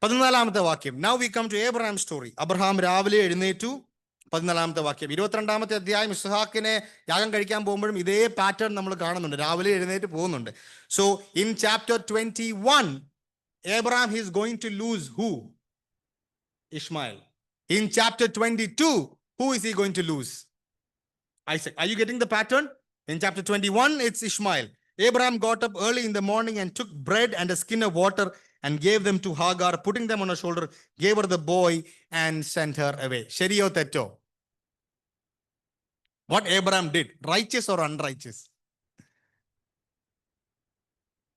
14-ാമത്തെ വാക്യം. Now we come to Abraham story. Abraham രാവിലെ എഴുന്നേറ്റു. 14-ാമത്തെ വാക്യം. 22-ാമത്തെ അധ്യായം ഇസ്ഹാക്കിനെ യാഗം കഴിക്കാൻ പോകുമ്പോഴും ഇതേ പാറ്റേൺ നമ്മൾ കാണുന്നുണ്ട്. രാവിലെ എഴുന്നേറ്റ് പോകുന്നുണ്ട്. So in chapter 21 Abraham is going to lose who? Ishmael. In chapter 22 who is he going to lose? Isaac. Are you getting the pattern? In chapter 21 it's Ishmael. Abraham got up early in the morning and took bread and a skin of water and gave them to Hagar, putting them on her shoulder, gave her the boy and sent her away. Sheriyo tetto? What Abraham did, righteous or unrighteous?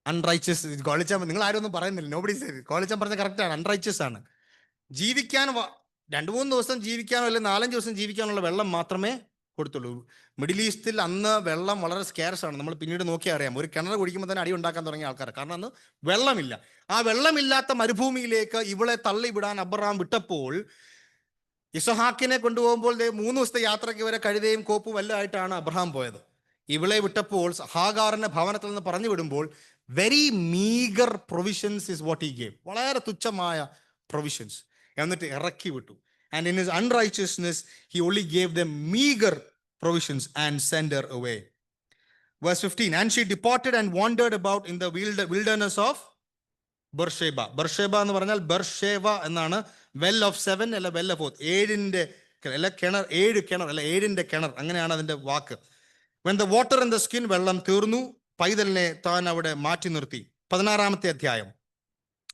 Unrighteous. കോളിച്ചാൻ നിങ്ങൾ ആരും ഒന്നും പറയുന്നില്ല. Nobody said. കോളിച്ചാൻ പറഞ്ഞ correct ആണ്. അൺറൈച്ചസ് ആണ്. ജീവിക്കാൻ 2-3 ദിവസം ജീവിക്കാനോ അല്ലെങ്കിൽ 4-5 ദിവസം ജീവിക്കാനുള്ള വെള്ളം മാത്രമേ കൊടുത്തുള്ളൂ. മിഡിൽ ഈസ്റ്റിൽ അന്ന് വെള്ളം വളരെ സ്കാർസ് ആണ്. നമ്മൾ പിന്നീട് നോക്കിയാൽ അറിയാം. ഒരു കിണർ കുടിക്കുമ്പോൾ തന്നെ അടി ഉണ്ടാക്കാൻ തുടങ്ങിയ ആൾക്കാർ. കാരണം അന്ന് വെള്ളമില്ല. ആ വെള്ളമില്ലാത്ത മരുഭൂമിയിലേക്ക് ഇവളെ തള്ളിവിടാൻ അബ്രഹാം വിട്ടപ്പോൾ, ഇസഹാക്കിനെ കൊണ്ടുപോകുമ്പോൾ 3 ദിവസത്തെ യാത്രയ്ക്ക് വരെ കഴുതയും കോപ്പും എല്ലാം ആയിട്ടാണ് അബ്രഹാം പോയത്. ഇവളെ വിട്ടപ്പോൾ ഹാഗാറിനെ ഭവനത്തിൽ നിന്ന് പറഞ്ഞു വിടുമ്പോൾ very meagre provisions is what he gave. വളരെ തുച്ഛമായ പ്രൊവിഷൻസ് എന്നിട്ട് ഇറക്കി വിട്ടു. And in his അൺറൈച്ചസ്നെസ് he only gave dum meagre provisions and send Har away. Verse 15, and she departed and wandered about in the wilderness of Beersheba. Beersheba എന്ന് പറഞ്ഞാൽ ബെർഷേവ എന്നാണ്. Well of 7 അല്ല well of 7 അല്ല കിണർ, 7 കിണർ അല്ല 7 കിണർ, അങ്ങനെയാണ് അതിന്റെ വാക്ക്. When the water in the skin, വെള്ളം തീർന്നു, പൈതലിനെ താൻ അവിടെ മാറ്റി നിർത്തി. 16-ാമത്തെ അധ്യായം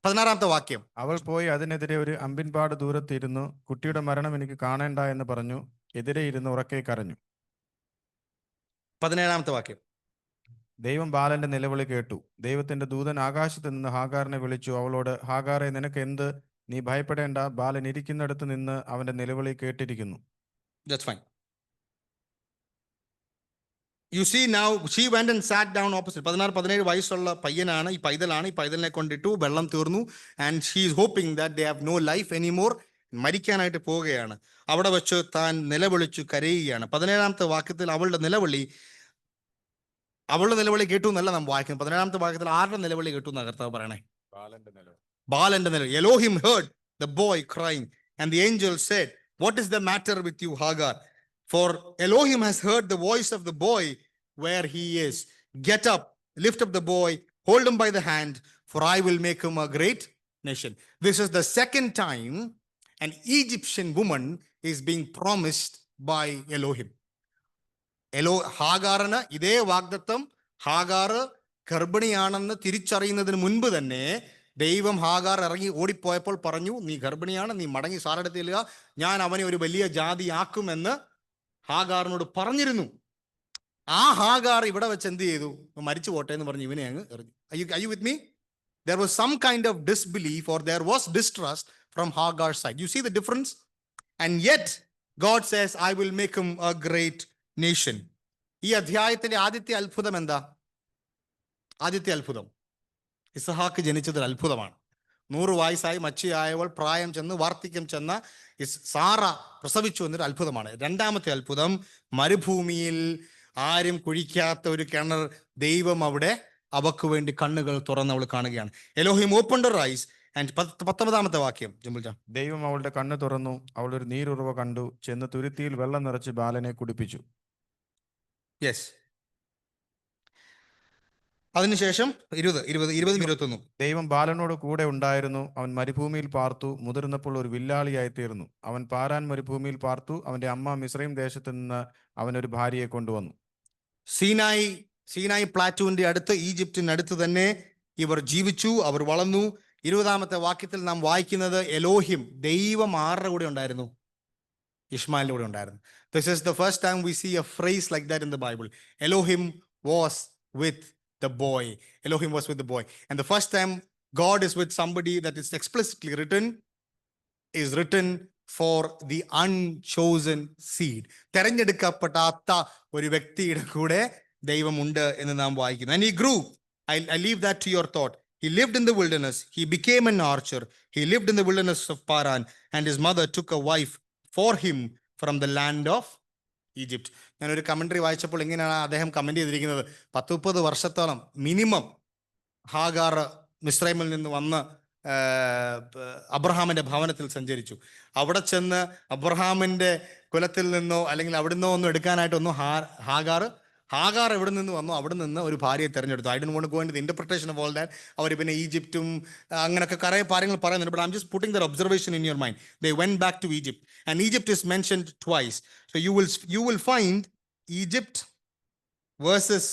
16-ാമത്തെ വാക്യം. അവൾ പോയി അതിനെതിരെ ഒരു അമ്പിൻപാട് ദൂരത്തിരുന്നു. കുട്ടിയുടെ മരണം എനിക്ക് കാണേണ്ട എന്ന് പറഞ്ഞു. എതിരെ ഇരുന്ന് ഉറക്കെ കരഞ്ഞു. 17-ാമത്തെ വാക്യം. ദൈവം ബാലന്റെ നിലവിളി കേട്ടു. ദൈവത്തിന്റെ ദൂതൻ ആകാശത്ത് നിന്ന് ഹാഗാറിനെ വിളിച്ചു. അവളോട്, ഹാഗാറെ, നിനക്ക് എന്ത്? നീ ഭയപ്പെടേണ്ട. ബാലൻ ഇരിക്കുന്നിടത്ത് നിന്ന് അവന്റെ നിലവിളി കേട്ടിരിക്കുന്നു. That's fine. You see now she went and sat down opposite. 16-17 വയസ്സുള്ള പയ്യനാണ്, ഈ പൈതലാണ്. ഈ പൈതലിനെ കൊണ്ടിട്ടു, വെള്ളം തീർന്നു. And she is hoping that they have no life anymore. മരിക്കാനായിട്ട് പോവുകയാണ്. അവിടെ വെച്ച് താൻ നിലവിളിച്ചു കരയുകയാണ്. 17-ാമത്തെ വാക്യത്തിൽ അവളുടെ നിലവിളി കേട്ടു എന്നല്ല നാം വായിക്കുന്നത്. 17-ാമത്തെ വാക്യത്തിൽ ആരുടെ നിലവിളി കേട്ടു എന്നാണ് കർത്താവ് പറയണേ? ബാലന്റെ നിലവിളി. Elohim heard the boy crying and the angel said, what is the matter with you, Hagar? For Elohim has heard the voice of the boy where he is. Get up, lift up the boy, hold him by the hand, for I will make him a great nation. This is the second time an Egyptian woman is being promised by Elohim. ഹാഗാറിന് ഇതേ വാഗ്ദത്തം Hagar ഗർഭിണിയാണെന്ന് തിരിച്ചറിയുന്നതിന് മുൻപ് തന്നെ ദൈവം Hagar ഇറങ്ങി ഓടിപ്പോയപ്പോൾ പറഞ്ഞു, നീ ഗർഭിണിയാണ്, നീ മടങ്ങി സാറെടുത്ത് ചെല്ലുക, ഞാൻ അവനെ ഒരു വലിയ ജാതിയാക്കുമെന്ന് ഹാഗാറിനോട് പറഞ്ഞിരുന്നു. ആ ഹാഗാർ ഇവിടെ വെച്ച് എന്ത് ചെയ്തു? മരിച്ചു പോട്ടെ എന്ന് പറഞ്ഞ് ഇവനെ അങ്ങ് എറിഞ്ഞു. Are you with me? There was some kind of disbelief or there was distrust from Hagar's side. You see the difference? And yet God says, I will make him a great nation. ഈ അധ്യായത്തിന്റെ ആദ്യത്തെ അത്ഭുതം എന്താ? ആദ്യത്തെ അത്ഭുതം ഇസഹാക്ക് ജനിച്ചതൊരു അത്ഭുതമാണ്. 100 വയസ്സായി മച്ചിയായവൾ പ്രായം ചെന്ന് വാർദ്ധക്യം ചെന്ന സാറ പ്രസവിച്ചു എന്നൊരു അത്ഭുതമാണ്. 2-ാമത്തെ അത്ഭുതം, മരുഭൂമിയിൽ ആരും കുഴിക്കാത്ത ഒരു കിണർ ദൈവം അവിടെ അവക്ക് വേണ്ടി കണ്ണുകൾ തുറന്ന് അവൾ കാണുകയാണ്. Elohim opened her eyes and 19ാമത്തെ വാക്യം ജംബുൽ ജാൻ. ദൈവം അവളുടെ കണ്ണ് തുറന്നു, അവൾ ഒരു നീരുറവ കണ്ടു, ചെന്ന് തുരുത്തിയിൽ വെള്ളം നിറച്ച് ബാലനെ കുടിപ്പിച്ചു. യെസ്. അതിനുശേഷം 20-21. ദൈവം ബാലനോട് കൂടെ ഉണ്ടായിരുന്നു, അവൻ മരുഭൂമിയിൽ പാർത്തു, മുതിർന്നപ്പോൾ ഒരു വില്ലാളിയായി തീർന്നു. അവൻ പാരാൻ മരുഭൂമിയിൽ പാർത്തു, അവന്റെ അമ്മ മിസ്രൈം ദേശത്ത് നിന്ന് അവനൊരു ഭാര്യയെ കൊണ്ടുവന്നു. സീനായി പ്ലാറ്റൂവിന്റെ അടുത്ത്, ഈജിപ്തിനടുത്ത് തന്നെ ഇവർ ജീവിച്ചു, അവർ വളർന്നു. 20ാമത്തെ വാക്യത്തിൽ നാം വായിക്കുന്നത് എലോഹിം, ദൈവം ആരുടെ കൂടെ ഉണ്ടായിരുന്നു? ഇഷ്മാലിന്റെ കൂടെ ഉണ്ടായിരുന്നു. This is the first time we see a phrase like that in the Bible. Elohim was with the boy. Elohim was with the boy. And the first time God is with somebody that is explicitly written is written for the unchosen seed. തെരഞ്ഞെടുക്കപ്പെടാത്ത ഒരു വ്യക്തിയുടെ കൂടെ ദൈവമുണ്ട് എന്ന് നാം വായിക്കുന്നു. And he grew. I leave that to your thought. He lived in the wilderness. He became an archer. He lived in the wilderness of Paran. And his mother took a wife for him from the land of Egypt. ഞാനൊരു commentary വായിച്ചപ്പോൾ ഇങ്ങനെയാണ് അദ്ദേഹം comment ചെയ്തിരിക്കുന്നത്: 30 വർഷത്തോളം minimum Hagar മിസ്രൈമിൽ നിന്ന് വന്ന് അബ്രഹാമിന്റെ ഭവനത്തിൽ സഞ്ചരിച്ചു. അവിടെ ചെന്ന് അബ്രഹാമിന്റെ കുലത്തിൽ നിന്നോ അല്ലെങ്കിൽ അവിടുന്നോ ഒന്നും എടുക്കാനായിട്ടൊന്നും ഹാഗാർ എവിടെ നിന്ന് വന്നു, അവിടെ നിന്ന് ഒരു ഭാര്യയെ തെരഞ്ഞെടുത്തു. I don't want to go into the interpretation of all that. അവർ പിന്നെ ഈജിപ്റ്റും അങ്ങനെയൊക്കെ കുറേ കാര്യങ്ങൾ പറയുന്നുണ്ട്. But I am just putting their observation in your mind. They went back to Egypt and Egypt is mentioned twice. So you will find Egypt versus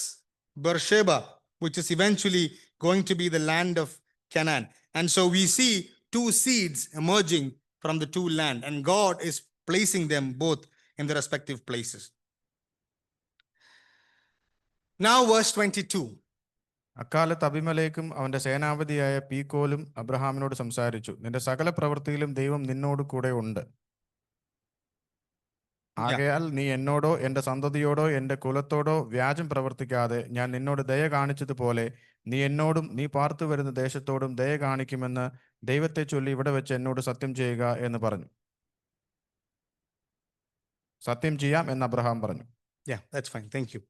Beersheba, which is eventually going to be the land of Canaan. And so we see two seeds emerging from the two land, and God is placing them both in their respective places. Now verse 22. അക്കാലത്ത് അബിമലേക്കും അവന്റെ സേനാപതിയായ പീക്കോലും അബ്രഹാമിനോട് സംസാരിച്ചു, നിന്റെ സകല പ്രവൃത്തിയിലും ദൈവം നിന്നോട് കൂടെ ഉണ്ട്. ആകയാൽ നീ എന്നോടോ എന്റെ സന്തതിയോടോ എന്റെ കുലത്തോടോ വ്യാജം പ്രവർത്തിക്കാതെ ഞാൻ നിന്നോട് ദയ കാണിച്ചതുപോലെ നീ എന്നോടും നീ പാർത്തു വരുന്ന ദേശത്തോടും ദയ കാണിക്കുമെന്ന് ദൈവത്തെ ചൊല്ലി ഇവിടെ വെച്ച് എന്നോട് സത്യം ചെയ്യുക എന്ന് പറഞ്ഞു. സത്യം ചെയ്യാം എന്ന് അബ്രഹാം പറഞ്ഞു. Yeah, that's fine. Thank you.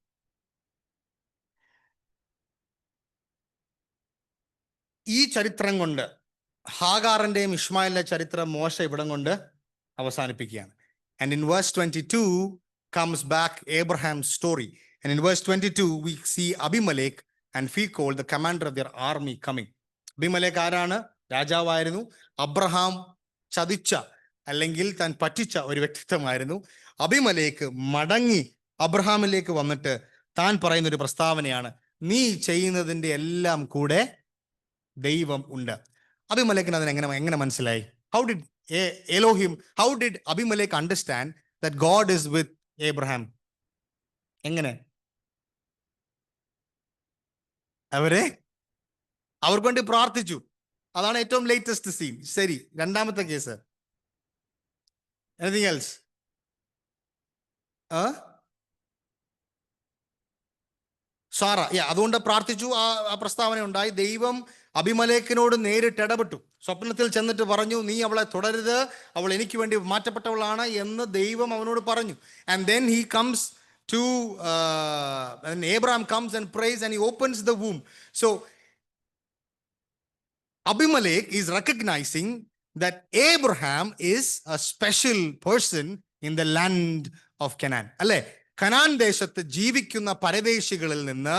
ഈ ചരിത്രം കൊണ്ട് ഹാഗാറിന്റെയും ഇഷ്മായിലിന്റെ ചരിത്രം മോശ ഇവിടം കൊണ്ട് അവസാനിപ്പിക്കുകയാണ്. And in verse 22 comes back Abraham's story. And in verse 22 we see Abimelech and Phicol, the commander of their army, coming. Abimelech ആരാണ്? രാജാവായിരുന്നു. അബ്രഹാം ചതിച്ച അല്ലെങ്കിൽ താൻ പറ്റിച്ച ഒരു വ്യക്തിത്വമായിരുന്നു. അബിമലേക്ക് മടങ്ങി അബ്രഹാമിലേക്ക് വന്നിട്ട് താൻ പറയുന്ന ഒരു പ്രസ്താവനയാണ്: നീ ചെയ്യുന്നതിൻ്റെ എല്ലാം കൂടെ ദൈവം ഉണ്ട്. അബിമലേക്കിന് അതിന് എങ്ങനെ മനസ്സിലായി? How did Abimelech understand that God is with Abraham? എങ്ങനെ? അവർക്ക് വേണ്ടി പ്രാർത്ഥിച്ചു. അതാണ് ഏറ്റവും ലേറ്റസ്റ്റ് സീൻ. ശരി, രണ്ടാമത്തെ കേസ്. Anything else? സാറ, അതുകൊണ്ട് പ്രാർത്ഥിച്ചു. ആ പ്രസ്താവന ഉണ്ടായി. ദൈവം അബിമലേക്കിനോട് നേരിട്ട് ഇടപെട്ടു. സ്വപ്നത്തിൽ ചെന്നിട്ട് പറഞ്ഞു, നീ അവളെ തുടരുത്, അവൾ എനിക്ക് വേണ്ടി മാറ്റപ്പെട്ടവളാണ് എന്ന് ദൈവം അവനോട് പറഞ്ഞു. And then he comes to and Abraham comes and prays and he opens the womb. So Abimelech is recognizing that Abraham is a special person in the land of Canaan. അല്ലേ? കനാൻ ദേശത്ത് ജീവിക്കുന്ന പരദേശികളിൽ നിന്ന്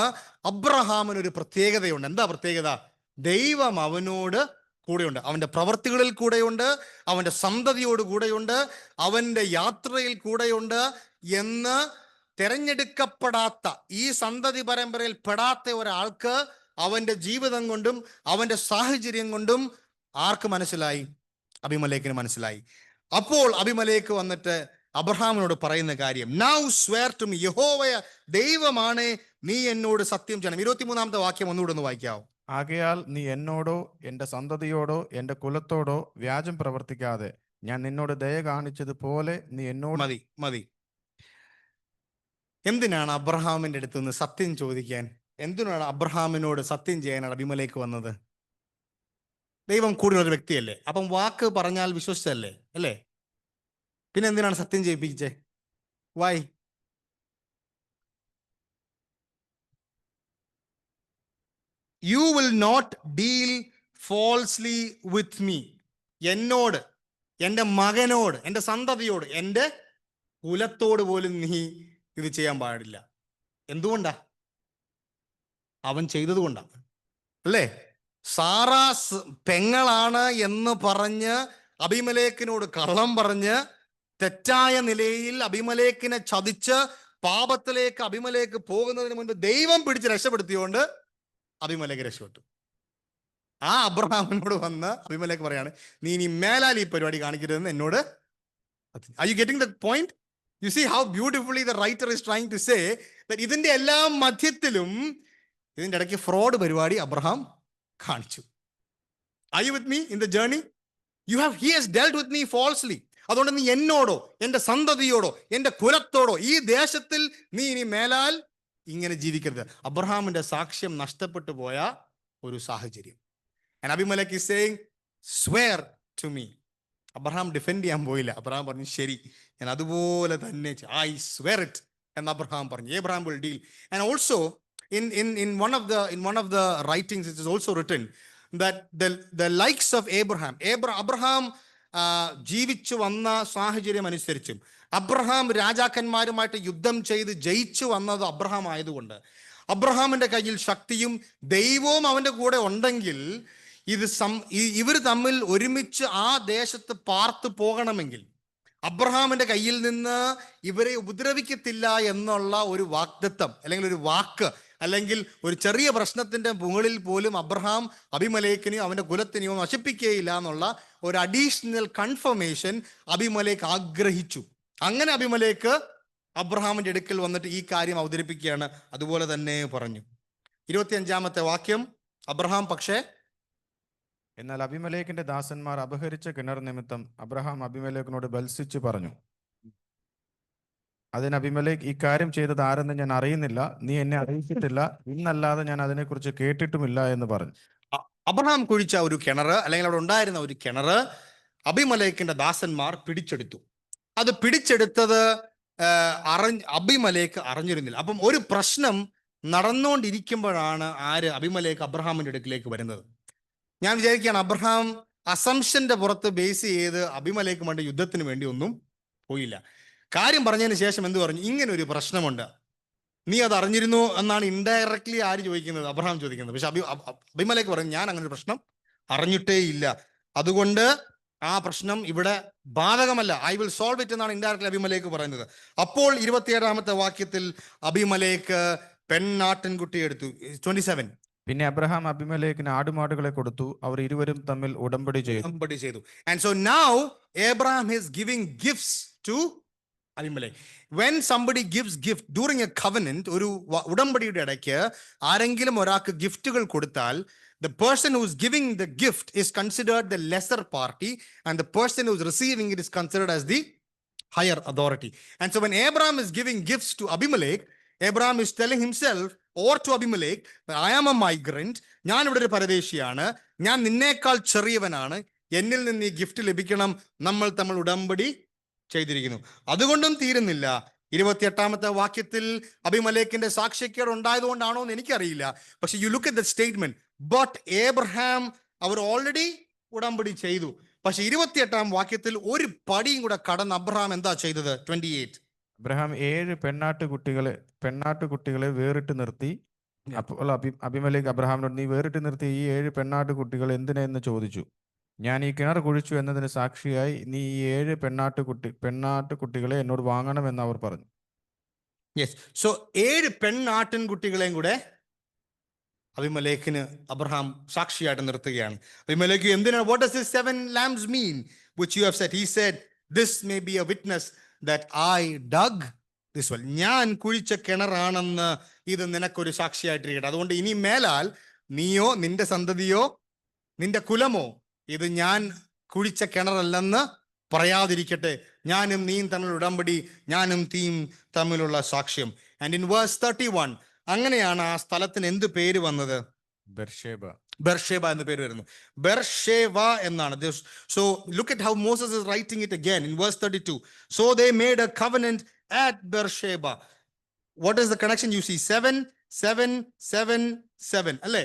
അബ്രഹാമിന് ഒരു പ്രത്യേകതയുണ്ട്. എന്താ പ്രത്യേകത? ദൈവം അവനോട് കൂടെയുണ്ട്. അവന്റെ പ്രവൃത്തികളിൽ കൂടെയുണ്ട്, അവന്റെ സന്തതിയോട് കൂടെയുണ്ട്, അവന്റെ യാത്രയിൽ കൂടെയുണ്ട് എന്ന് തെരഞ്ഞെടുക്കപ്പെടാത്ത, ഈ സന്തതി പരമ്പരയിൽ പെടാത്ത ഒരാൾക്ക് അവന്റെ ജീവിതം കൊണ്ടും അവന്റെ സാഹചര്യം കൊണ്ടും ആർക്ക് മനസ്സിലായി? അബിമലേക്കിന് മനസ്സിലായി. അപ്പോൾ അബിമലേക്ക് വന്നിട്ട് അബ്രഹാമിനോട് പറയുന്ന കാര്യം, നൗ സ്വെയർ ടു മീ, യഹോവയ ദൈവമാണ്, നീ എന്നോട് സത്യം ചെയ്യണം. 23ാമത്തെ വാക്യം ഒന്നുകൂടെ ഒന്ന് വായിക്കാവോ? ആകയാൽ നീ എന്നോടോ എന്റെ സന്തതിയോടോ എന്റെ കുലത്തോടോ വ്യാജം പ്രവർത്തിക്കാതെ ഞാൻ നിന്നോട് ദയ കാണിച്ചതുപോലെ നീ എന്നോട്. മതി. എന്തിനാണ് അബ്രഹാമിന്റെ അടുത്ത് നിന്ന് സത്യം ചോദിക്കാൻ, എന്തിനാണ് അബ്രഹാമിനോട് സത്യം ചെയ്യാനാണ് അബിമലേക്ക് വന്നത്? ദൈവം കൂടുതൽ ഒരു വ്യക്തിയല്ലേ, അപ്പം വാക്ക് പറഞ്ഞാൽ വിശ്വസിച്ചല്ലേ അല്ലേ? പിന്നെ എന്തിനാണ് സത്യം ചെയ്യിപ്പിച്ചേ? Why? You will not deal falsely with me. എന്നോട്, എൻ്റെ മകനോട്, എൻ്റെ സന്തതിയോട്, എൻ്റെ കുലത്തോട് പോലും നീ ഇത് ചെയ്യാൻ പാടില്ല. എന്തുകൊണ്ടാ? അവൻ ചെയ്തത് കൊണ്ടാണ്, അല്ലേ? സാറ പെങ്ങളാണ് എന്ന് പറഞ്ഞ് അബീമലേക്കിനോട് കള്ളം പറഞ്ഞ് തെറ്റായ നിലയിൽ അബീമലേക്കിനെ ചതിച്ച് പാപത്തിലേക്ക് അബീമലേക്ക് പോകുന്നതിന് മുൻപ് ദൈവം പിടിച്ച് രക്ഷപ്പെടുത്തിയോണ്ട് അബീമലേക്ക് രക്ഷപ്പെട്ടു. ആ അബ്രഹാമിനോട് വന്ന് അബീമലേക്ക് പറയാണ്, നീ ഇനി മേലാൽ ഈ പരിപാടി കാണിക്കരുതെന്ന് എന്നോട്. Are you getting the point? You see how beautifully the writer is trying to say that ഇതിന്റെ എല്ലാ മധ്യത്തിലും ഇതിന്റെ ഇടയ്ക്ക് ഫ്രോഡ് പരിപാടി അബ്രഹാം കാണിച്ചു. Are you with me in the journey? He has dealt with me falsely. അതുകൊണ്ട് നീ എന്നോടോ, എൻ്റെ സന്തതിയോടോ, എൻ്റെ കുലത്തോടോ, ഈ ദേശത്തിൽ നീ ഇനി മേലാൽ ഇങ്ങനെ ജീവിക്കരുത്. അബ്രഹാമിന്റെ സാക്ഷ്യം നഷ്ടപ്പെട്ടു പോയ ഒരു സാഹചര്യം. And Abimelech is saying, swear to me. Abraham defend ചെയ്യാൻ പോയില്ല. അബ്രഹാം പറഞ്ഞു, ശരി, ഞാൻ അതുപോലെ തന്നെ ഐ സ്വെയർ ഇറ്റ് എന്ന് അബ്രഹാം പറഞ്ഞു. Abraham will deal. And also in one of the writings it is also written that the likes of Abraham ജീവിച്ചു വന്ന സാഹചര്യം അനുസരിച്ചും അബ്രഹാം രാജാക്കന്മാരുമായിട്ട് യുദ്ധം ചെയ്ത് ജയിച്ചു വന്നത് അബ്രഹാം ആയതുകൊണ്ട് അബ്രഹാമിന്റെ കയ്യിൽ ശക്തിയും ദൈവവും അവന്റെ കൂടെ ഉണ്ടെങ്കിൽ ഇവർ തമ്മിൽ ഒരുമിച്ച് ആ ദേശത്ത് പാർത്തു പോകണമെങ്കിൽ അബ്രഹാമിന്റെ കയ്യിൽ നിന്ന് ഇവരെ ഉപദ്രവിക്കത്തില്ല എന്നുള്ള ഒരു വാഗ്ദത്തം, അല്ലെങ്കിൽ ഒരു വാക്ക്, അല്ലെങ്കിൽ ഒരു ചെറിയ പ്രശ്നത്തിന്റെ മുകളിൽ പോലും അബ്രഹാം അബിമലേക്കിനെയോ അവന്റെ കുലത്തിനെയോ നശിപ്പിക്കുകയില്ല എന്നുള്ള ഒരു അഡീഷണൽ കൺഫർമേഷൻ അബിമലേക്ക് ആഗ്രഹിച്ചു. അങ്ങനെ അബിമലേക്ക് അബ്രഹാമിന്റെ അടുക്കൽ വന്നിട്ട് ഈ കാര്യം അവതരിപ്പിക്കുകയാണ്. അതുപോലെ തന്നെ പറഞ്ഞു. 25-ാമത്തെ വാക്യം, അബ്രഹാം പക്ഷേ എന്നാൽ അബിമലേക്കിന്റെ ദാസന്മാർ അപഹരിച്ച കിണർ നിമിത്തം അബ്രഹാം അബിമലേക്കിനോട് ബത്സിച്ച് പറഞ്ഞു. അതിന് അബിമലേക്ക്, ഈ കാര്യം ചെയ്തത് ആരെന്ന് ഞാൻ അറിയുന്നില്ല, നീ എന്നെ അറിയിച്ചിട്ടില്ല, ഇന്നല്ലാതെ ഞാൻ അതിനെക്കുറിച്ച് കേട്ടിട്ടുമില്ല എന്ന് പറഞ്ഞു. അബ്രഹാം കുഴിച്ച ഒരു കിണർ, അല്ലെങ്കിൽ അവിടെ ഉണ്ടായിരുന്ന ഒരു കിണർ അബിമലേക്കിന്റെ ദാസന്മാർ പിടിച്ചെടുത്തു. അത് പിടിച്ചെടുത്തത് അബിമലേക്ക് അറിഞ്ഞിരുന്നില്ല. അപ്പം ഒരു പ്രശ്നം നടന്നുകൊണ്ടിരിക്കുമ്പോഴാണ് അബിമലേക്ക് അബ്രഹാമിന്റെ അടുക്കിലേക്ക് വരുന്നത്. ഞാൻ വിചാരിക്കുകയാണ്, അബ്രഹാം അസംഷന്റെ പുറത്ത് ബേസ് ചെയ്ത് അബിമലേക്ക് വേണ്ടി യുദ്ധത്തിന് വേണ്ടി ഒന്നും പോയില്ല. കാര്യം പറഞ്ഞതിന് ശേഷം എന്ത് പറഞ്ഞു? ഇങ്ങനെ ഒരു പ്രശ്നമുണ്ട്, നീ അത് അറിഞ്ഞിരുന്നു എന്നാണ് ഇൻഡയറക്ട്ലി ആര് ചോദിക്കുന്നത്? അബ്രഹാം ചോദിക്കുന്നത്. പക്ഷെ അബിമലേക്ക് പറഞ്ഞു, ഞാൻ അങ്ങനെ ഒരു പ്രശ്നം അറിഞ്ഞിട്ടേ ഇല്ല, അതുകൊണ്ട് ആ പ്രശ്നം ഇവിടെ ബാധകമല്ല, ഐ വിൽ സോൾവ് ഇറ്റ് എന്നാണ് ഇൻഡയറക്ട്ലി അബിമലേക്ക് പറയുന്നത്. അപ്പോൾ 27-ാമത്തെ വാക്യത്തിൽ അബിമലേക്ക് പെണ്ണാട്ടിൻകുട്ടി എടുത്തു. 27. പിന്നെ അബ്രഹാം അബിമലേക്കിന് ആടുമാടുകളെ കൊടുത്തു, അവർ ഇരുവരും തമ്മിൽ ഉടമ്പടി ചെയ്തു. And so now Abraham is giving gifts to Abimelech. When somebody gives gift during a covenant, ഒരു ഉടമ്പടിയുടെ ഇടയ്ക്ക് ആരെങ്കിലും ഒരാൾക്ക് ഗിഫ്റ്റുകൾ കൊടുത്താൽ, the person who is giving the gift is considered the lesser party and the person who is receiving it is considered as the higher authority. And so when Abraham is giving gifts to Abimelech, Abraham is telling himself or to Abimelech, I am a migrant, ഞാൻ ഇവിടെ ഒരു പരദേശിയാണ്, ഞാൻ നിന്നേക്കാൾ ചെറിയവനാണ്, എന്നിൽ നിന്ന് ഈ gift ലഭിക്കണം, നമ്മൾ തമ്മിൽ ഉടമ്പടി ചെയ്തിരിക്കുന്നു. അതുകൊണ്ടും തീരുന്നില്ല. 28-ാമത്തെ വാക്യത്തിൽ അബിമലേക്കിന്റെ സാക്ഷ്യക്കേട് ഉണ്ടായതുകൊണ്ടാണോ എന്ന് എനിക്കറിയില്ല, പക്ഷെ you look at the statement, but Abraham, അവർ ഓൾറെഡി ഉടമ്പടി ചെയ്തു. പക്ഷെ 28-ാം വാക്യത്തിൽ ഒരു പടിയും കൂടെ കടന്ന് അബ്രഹാം എന്താ ചെയ്തത്? 28. അബ്രഹാം 7 പെണ്ണാട്ടുകുട്ടികളെ വേറിട്ട് നിർത്തി. അപ്പോൾ അബിമലേക്ക് അബ്രഹാമിനോട്, നീ വേറിട്ട് നിർത്തി ഈ 7 പെണ്ണാട്ടുകുട്ടികൾ എന്തിനെന്ന് ചോദിച്ചു. ഞാൻ ഈ കിണർ കുഴിച്ചു എന്നതിന് സാക്ഷിയായി നീ ഈ 7 പെണ്ണാട്ടുകുട്ടികളെ എന്നോട് വാങ്ങണമെന്ന് അവർ പറഞ്ഞു. യെസ്, സോ 7 പെണ്ണാട്ടിൻകുട്ടികളെയും കൂടെ അബിമലേക്കിന് അബ്രഹാം സാക്ഷിയായിട്ട് നിർത്തുകയാണ്. അബിമലേക്ക് എന്തിനാണ്? what does this 7 lambs mean which you have said? He said, this may be a witness that I dug this well. ഞാൻ കുഴിച്ച കിണറാണെന്ന് ഇത് നിനക്കൊരു സാക്ഷിയായിട്ടിരിക്കട്ടെ. അതുകൊണ്ട് ഇനി മേലാൽ നീയോ നിന്റെ സന്തതിയോ നിന്റെ കുലമോ ഇത് ഞാൻ കുഴിച്ച കിണറല്ലെന്ന് പറയാതിരിക്കട്ടെ. ഞാനും നീയും തമ്മിലുള്ള ഉടമ്പടി, ഞാനും തീയും തമ്മിലുള്ള സാക്ഷ്യം. ആൻഡ് ഇൻ വേഴ്സ് 31 അങ്ങനെയാണ് ആ സ്ഥലത്തിന് എന്ത് പേര് വന്നത്? ബെർഷേബ എന്ന് പേര് വരുന്നു. ബെർഷേവ എന്നാണ്. So look at how Moses is writing it again in verse 32. So they made a covenant at Beersheba. What is the connection? You see 7, 7, 7, 7 അല്ലേ?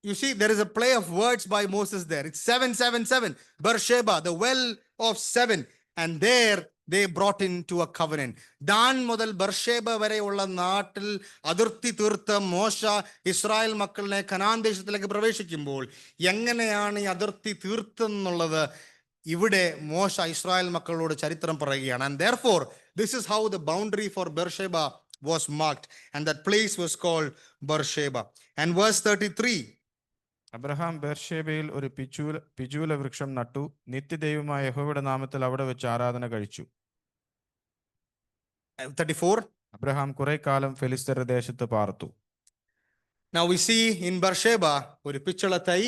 you see, there is a play of words by Moses there. It's 777. Beersheba, the well of seven. And there they brought into a covenant. Than മുതൽ ബർഷേബ വരെയുള്ള നാട്ടിൽ അതിർത്തി തീർത്ത മോശ Israel മക്കളിനെ Canaan ദേശത്തിലേക്ക് പ്രവേശിക്കുമ്പോൾ എങ്ങനെയാണ് ഈ അതിർത്തി തീർത്തെന്നുള്ളത് ഇവിടെ മോശ ഇസ്രായേൽ മക്കളോട് ചരിത്രം പറയുകയാണ്. And therefore, this is how the boundary for Beersheba was marked. And that place was called Beersheba. And verse 33. Abraham ബേർഷേബയിൽ ഒരു പിജൂല വൃക്ഷം നട്ടു. നിത്യദൈവമായ യഹോവയുടെ നാമത്തിൽ അവിടെ വെച്ച് ആരാധന കഴിച്ചു. 34. അബ്രഹാം കുറെ കാലം ഫെലിസ്തരുടെ ദേശത്ത് പാർത്തു. Now we see in Beersheba ഒരു പിച്ചള തൈ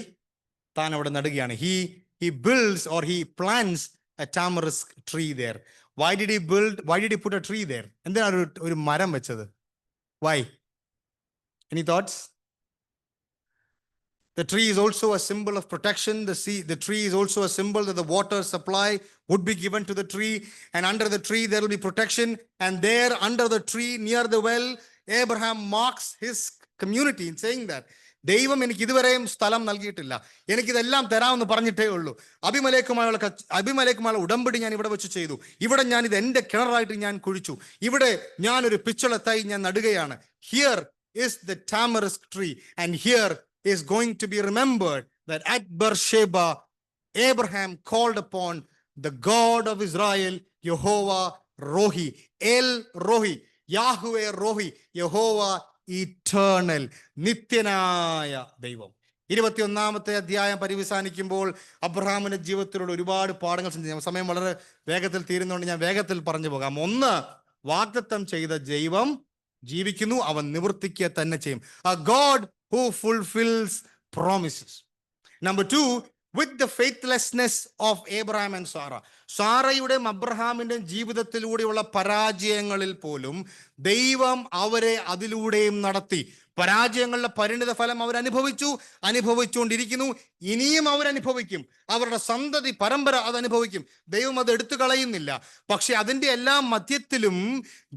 താൻ അവിടെ നടുകയാണ്. He builds or he plants a tamarisk tree there. Why did he put a tree there? എന്തിനാണ് ഒരു മരം വെച്ചത്? Why? Any thoughts? The tree is also a symbol of protection. The tree is also a symbol that the water supply would be given to the tree. And under the tree, there will be protection. And there, under the tree, near the well, Abraham marks his community in saying that. ദൈവം എനിക്ക് ഇതുവരെയും സ്ഥലം നൽകിയിട്ടില്ല, എനിക്കിതെല്ലാം തരാമെന്ന് പറഞ്ഞിട്ടേ ഉള്ളൂ. അഭിമലേക്കുമായുള്ള ഉടമ്പടി ഞാൻ ഇവിടെ വെച്ച് ചെയ്തു. ഇവിടെ ഞാൻ ഇത് എൻ്റെ കിണറായിട്ട് ഞാൻ കുഴിച്ചു. ഇവിടെ ഞാൻ ഒരു പിച്ചള തൈ ഞാൻ നടുകയാണ്. Here is the tamarisk tree. And here is going to be remembered that at Beersheba, Abraham called upon the God of Israel, Jehovah Rohi, El Rohi, Yahweh Rohi, Jehovah Eternal, നിത്യനായ ദൈവം. 21-ാമത്തെ അധ്യായം പരിവസാനിക്കുമ്പോൾ അബ്രഹാമിന്റെ ജീവിതത്തിലുള്ള ഒരുപാട് പാഠങ്ങൾ ചിന്തിക്കാം. സമയം വളരെ വേഗത്തിൽ തീരുന്നതുകൊണ്ട് ഞാൻ വേഗത്തിൽ പറഞ്ഞു പോകാം. ഒന്ന്, വാഗ്ദത്തം ചെയ്ത ദൈവം ജീവിക്കുന്നു, അവൻ നിവർത്തിക്കുക തന്നെ ചെയ്യും. A God who fulfills promises. Number 2, with the faithlessness of Abraham and Sarah. സാറയുടെയും അബ്രഹാമിന്റെയും ജീവിതത്തിലൂടെയുള്ള പരാജയങ്ങളിൽ പോലും ദൈവം അവരെ അതിലൂടെയും നടത്തി. പരാജയങ്ങളുടെ പരിണിത ഫലം അവർ അനുഭവിച്ചുകൊണ്ടിരിക്കുന്നു. ഇനിയും അവരനുഭവിക്കും. അവരുടെ സന്തതി പരമ്പര അത് അനുഭവിക്കും. ദൈവം അത് എടുത്തു കളയുന്നില്ല. പക്ഷെ അതിൻ്റെ എല്ലാം മധ്യത്തിലും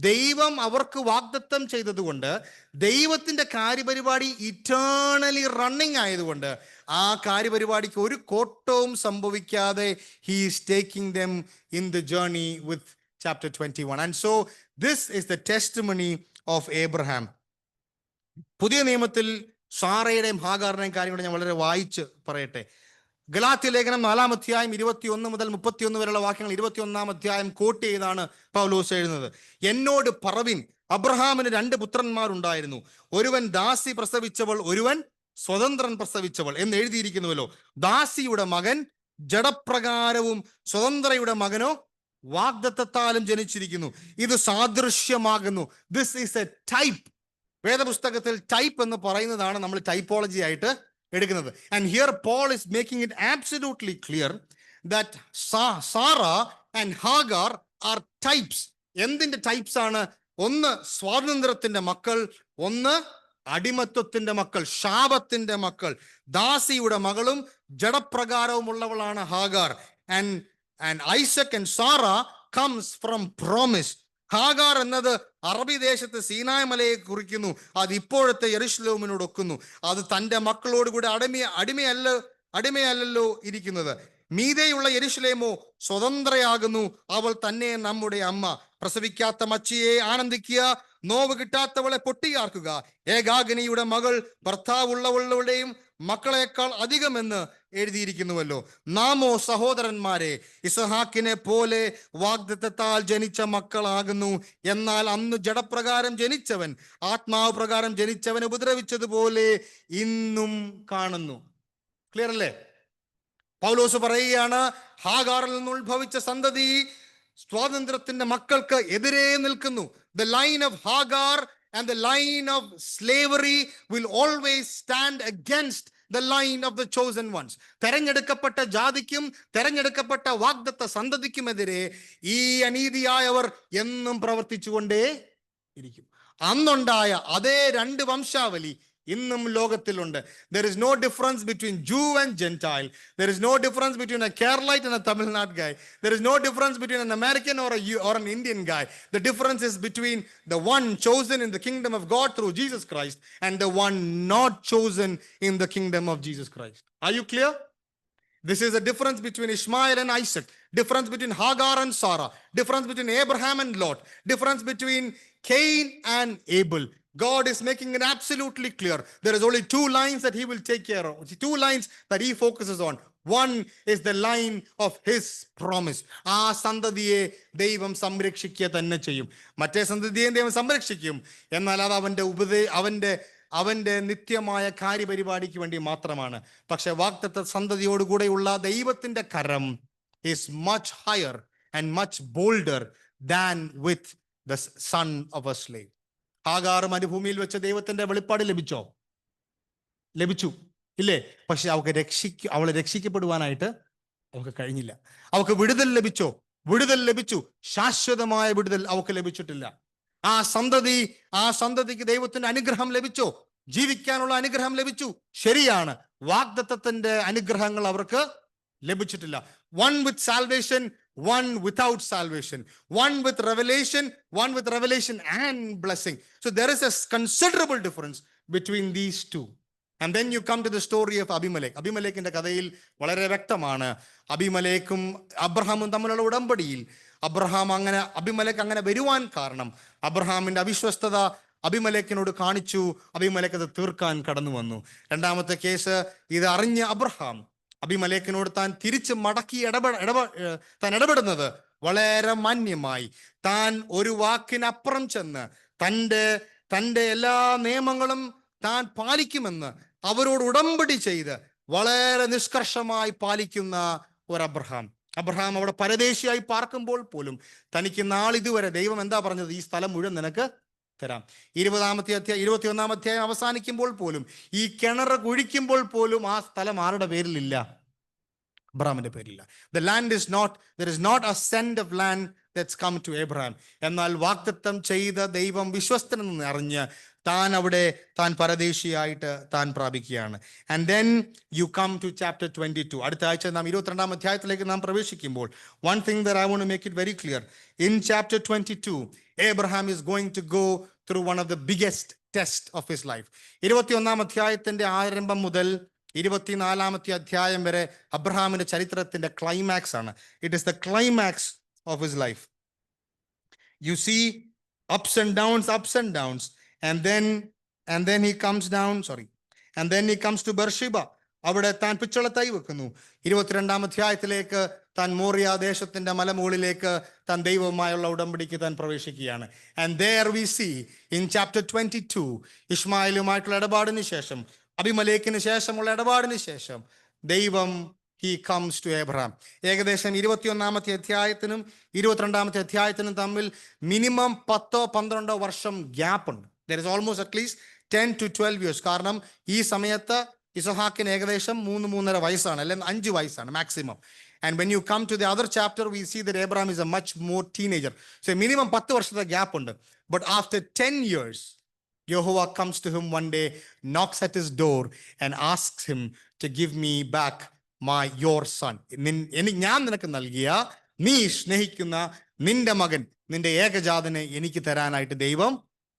ദൈവം അവർക്ക് വാഗ്ദത്തം ചെയ്തതുകൊണ്ട്, ദൈവത്തിന്റെ കാര്യപരിപാടി ഇറ്റേണലി റണ്ണിങ് ആയതുകൊണ്ട് ആ കാര്യപരിപാടിക്ക് ഒരു കോട്ടവും സംഭവിക്കാതെ he is taking them in the journey with chapter 21. And so this is the testimony of Abraham. പുതിയ നിയമത്തിൽ സാറയുടെയും ഹാഗാറിന്റെയും കാര്യങ്ങൾ ഞാൻ വളരെ വായിച്ച് പറയട്ടെ. ഗലാത്യ ലേഖനം 4-ാം അധ്യായം 21 മുതൽ 31 വരെയുള്ള വാക്യങ്ങൾ 21-ാം അധ്യായം കോട്ട് ചെയ്താണ് പൗലോസ് എഴുതുന്നത്. എന്നോട് പറവിൻ, അബ്രഹാമിന് 2 പുത്രന്മാരുണ്ടായിരുന്നു, ഒരുവൻ ദാസി പ്രസവിച്ചവൾ, ഒരുവൻ സ്വതന്ത്രൻ പ്രസവിച്ചവൾ എന്ന് എഴുതിയിരിക്കുന്നുവല്ലോ. ദാസിയുടെ മകൻ ജഡപ്രകാരവും സ്വതന്ത്രയുടെ മകനോ വാഗ്ദത്തത്താലും ജനിച്ചിരിക്കുന്നു. ഇത് സാദൃശ്യമാകുന്നു. This is a type. വേദപുസ്തകത്തിൽ ടൈപ്പ് എന്ന് പറയുന്നതാണ് നമ്മൾ ടൈപ്പോളജി ആയിട്ട് എടുക്കുന്നത്. And here Paul is making it absolutely clear that Sarah and Hagar are types. എന്തിന്റെ ടൈപ്സ് ആണ്? ഒന്ന് സ്വാതന്ത്ര്യത്തിന്റെ മക്കൾ, ഒന്ന് അടിമത്വത്തിന്റെ മക്കൾ, ശാപത്തിന്റെ മക്കൾ. ദാസിയുടെ മകളും ജഡപ്രകാരവും ഉള്ളവളാണ് Hagar. And Isaac and Sarah comes from promise. Hagar എന്നത് അറബി ദേശത്ത് സീനായ് മലയെ കുറിക്കുന്നു. അത് ഇപ്പോഴത്തെ യെരുശലേമിനോട് ഒക്കുന്നു. അത് തന്റെ മക്കളോട് കൂടെ അടിമയല്ലല്ലോ ഇരിക്കുന്നത്. മീതെയുള്ള യെരുശലേമോ സ്വതന്ത്രയാകുന്നു. അവൾ തന്നെ നമ്മുടെ അമ്മ. പ്രസവിക്കാത്ത മച്ചിയെ ആനന്ദിക്കുക, നോവ് കിട്ടാത്തവളെ പൊട്ടിയാർക്കുക. ഏകാഗ്നിയുടെ മകൾ ഭർത്താവുള്ളവളുടെയും മക്കളെക്കാൾ അധികമെന്ന് എഴുതിയിരിക്കുന്നുവല്ലോ. നാമോ സഹോദരന്മാരെ ഇസഹാക്കിനെ പോലെ വാഗ്ദത്തത്താൽ ജനിച്ച മക്കളാകുന്നു. എന്നാൽ അന്ന് ജഡപ്രകാരം ജനിച്ചവൻ ആത്മാവ് പ്രകാരം ജനിച്ചവൻ ഉപദ്രവിച്ചതുപോലെ ഇന്നും കാണുന്നു. ക്ലിയർ അല്ലേ? പൗലോസ് പറയുകയാണ്, ഹാഗാറിൽ നിന്ന് ഉത്ഭവിച്ച സന്തതി സ്വാതന്ത്ര്യത്തിന്റെ മക്കൾക്ക് എതിരെ നിൽക്കുന്നു. The line of Hagar and the line of slavery will always stand against the line of the chosen ones. തെരഞ്ഞെടുക്കപ്പെട്ട ജാതിക്കും തെരഞ്ഞെടുക്കപ്പെട്ട വാഗ്ദത്ത സന്തതിക്കുമെതിരെ ഈ അനീതിയായവർ എന്നും പ്രവർത്തിച്ചുകൊണ്ടേ ഇരിക്കും. അന്നുണ്ടായ അതേ 2 വംശാവലി ഇന്നും ലോകത്തിലുണ്ട്. There is no difference between Jew and Gentile. There is no difference between a Keralite and a Tamil Nadu guy. There is no difference between an American or an Indian guy. The difference is between the one chosen in the kingdom of God through Jesus Christ and the one not chosen in the kingdom of Jesus Christ. Are you clear? This is a difference between Ishmael and Isaac, difference between Hagar and Sarah, difference between Abraham and Lot, difference between Cain and Abel. God is making it absolutely clear. There is only two lines that he will take care of, two lines that he focuses on. One is the line of his promise. ആ സന്തതിയെ ദൈവം സംരക്ഷിക്കുക തന്നെ ചെയ്യും. മറ്റേ സന്തതിയെ ദൈവം സംരക്ഷിക്കും, എന്നാൽ അത് അവന്റെ നിത്യമായ കാര്യപരിപാടിക്ക് വേണ്ടി മാത്രമാണ്. പക്ഷെ വാഗ്ദത്ത സന്തതിയോടുകൂടെയുള്ള ദൈവത്തിന്റെ കരം is much higher and much bolder than with the son of a slave. Hagar മരുഭൂമിയിൽ വെച്ച് ദൈവത്തിന്റെ വെളിപ്പാട് ലഭിച്ചു ഇല്ലേ? പക്ഷെ അവളെ രക്ഷിക്കപ്പെടുവാനായിട്ട് അവൾക്ക് കഴിഞ്ഞില്ല. അവൾക്ക് വിടുതൽ ലഭിച്ചു, ശാശ്വതമായ വിടുതൽ അവൾക്ക് ലഭിച്ചിട്ടില്ല. ആ സന്തതിക്ക് ദൈവത്തിന്റെ അനുഗ്രഹം ലഭിച്ചോ? ജീവിക്കാനുള്ള അനുഗ്രഹം ലഭിച്ചു, ശരിയാണ്. വാഗ്ദത്തത്തിന്റെ അനുഗ്രഹങ്ങൾ അവർക്ക് ലഭിച്ചിട്ടില്ല. One with salvation, one without salvation, one with revelation and blessing. So there is a considerable difference between these two. And then you come to the story of Abimelech. അബിമലേക്കിന്റെ കഥയിൽ വളരെ വ്യക്തമാണ്. അബിമലേക്കും അബ്രഹാമും തമ്മിലുള്ള ഉടമ്പടിയിൽ അബിമലേക്ക് അങ്ങനെ വരുവാൻ കാരണം അബ്രഹാമിന്റെ അവിശ്വസ്തത അബിമലേക്കിനോട് കാണിച്ചു. അബിമലേക്ക് അത് തീർക്കാൻ കടന്നു വന്നു. രണ്ടാമത്തെ കേസ്, ഇത് അറിഞ്ഞ് അബ്രഹാം അബിമലേക്കിനോട് താൻ തിരിച്ച് മടക്കി താൻ ഇടപെടുന്നത് വളരെ മാന്യമായി, താൻ ഒരു വാക്കിനപ്പുറം ചെന്ന് തൻ്റെ എല്ലാ നിയമങ്ങളും താൻ പാലിക്കുമെന്ന് അവരോട് ഉടമ്പടി ചെയ്ത് വളരെ നിഷ്കർഷമായി പാലിക്കുന്ന ഒരു അബ്രഹാം അവിടെ പരദേശിയായി പാർക്കുമ്പോൾ പോലും തനിക്ക് നാളിതുവരെ ദൈവം എന്താ പറഞ്ഞത്? ഈ സ്ഥലം മുഴുവൻ നിനക്ക് തരാം. 21-ാം അധ്യായം അവസാനിക്കുമ്പോൾ പോലും, ഈ കിണർ കുഴിക്കുമ്പോൾ പോലും ആ സ്ഥലം ആരുടെ പേരിലില്ല? അബ്രഹാമിന്റെ പേരില്ല. There is not a cent of land that's come to Abraham. എന്നാൽ വാഗ്ദത്തം ചെയ്ത ദൈവം വിശ്വസ്തനെന്ന് അറിഞ്ഞ് താൻ പരദേശിയായിട്ട് താൻ പ്രാപിക്കുകയാണ്. And then you come to chapter 22. അടുത്ത ആഴ്ച നാം 22-ാം അധ്യായത്തിലേക്ക് നാം പ്രവേശിക്കുമ്പോൾ, one thing that I want to make it very clear, in chapter 22 Abraham is going to go through one of the biggest tests of his life. 21-ാം അധ്യായത്തിന്റെ ആരംഭം മുതൽ 24-ാമത്തെ അധ്യായം വരെ അബ്രഹാമിന്റെ ചരിത്രത്തിന്റെ ക്ലൈമാക്സ് ആണ്. It is the climax of his life. You see ups and downs. And then he comes down, and then he comes to Beersheba. അവിടെ താൻ പിച്ചള തൈ വെക്കുന്നു. 22-ാം അധ്യായത്തിലേക്ക് താൻ മോറിയ ദേശത്തിന്റെ മലമുകളിലേക്ക് താൻ ദൈവവുമായുള്ള ഉടമ്പടിക്ക് താൻ പ്രവേശിക്കുകയാണ്. And there we see in chapter 22 ഇശ്മായേലുമായിട്ടുള്ള ഇടപാടിന് ശേഷം, അബിമലേക്കിന് ശേഷമുള്ള ഇടപാടിന് ശേഷം ദൈവം he comes to Abraham. ഏകദേശം 21-ാമത്തെ അധ്യായത്തിനും 22-ാമത്തെ അധ്യായത്തിനും തമ്മിൽ മിനിമം 10-12 വർഷം ഗ്യാപ്പ് ഉണ്ട്. There is almost at least 10 to 12 years. കാരണം ഈ സമയത്ത് ഇസഹാക്കിന് ഏകദേശം 3-3.5 വയസ്സാണ്, അല്ലെങ്കിൽ 5 വയസ്സാണ് maximum. And when you come to the other chapter, we see that Abraham is a much more teenager. So minimum 10 വർഷത്തെ ഗ്യാപ്പ് ഉണ്ട്. But after 10 years, Jehovah comes to him one day, knocks at his door and asks him to give me back your son. ഞാൻ നിനക്ക് നൽകിയ, നീ സ്നേഹിക്കുന്ന നിന്റെ മകൻ, നിന്റെ ഏകജാതനെ എനിക്ക് തരാനായിട്ട് ദൈവം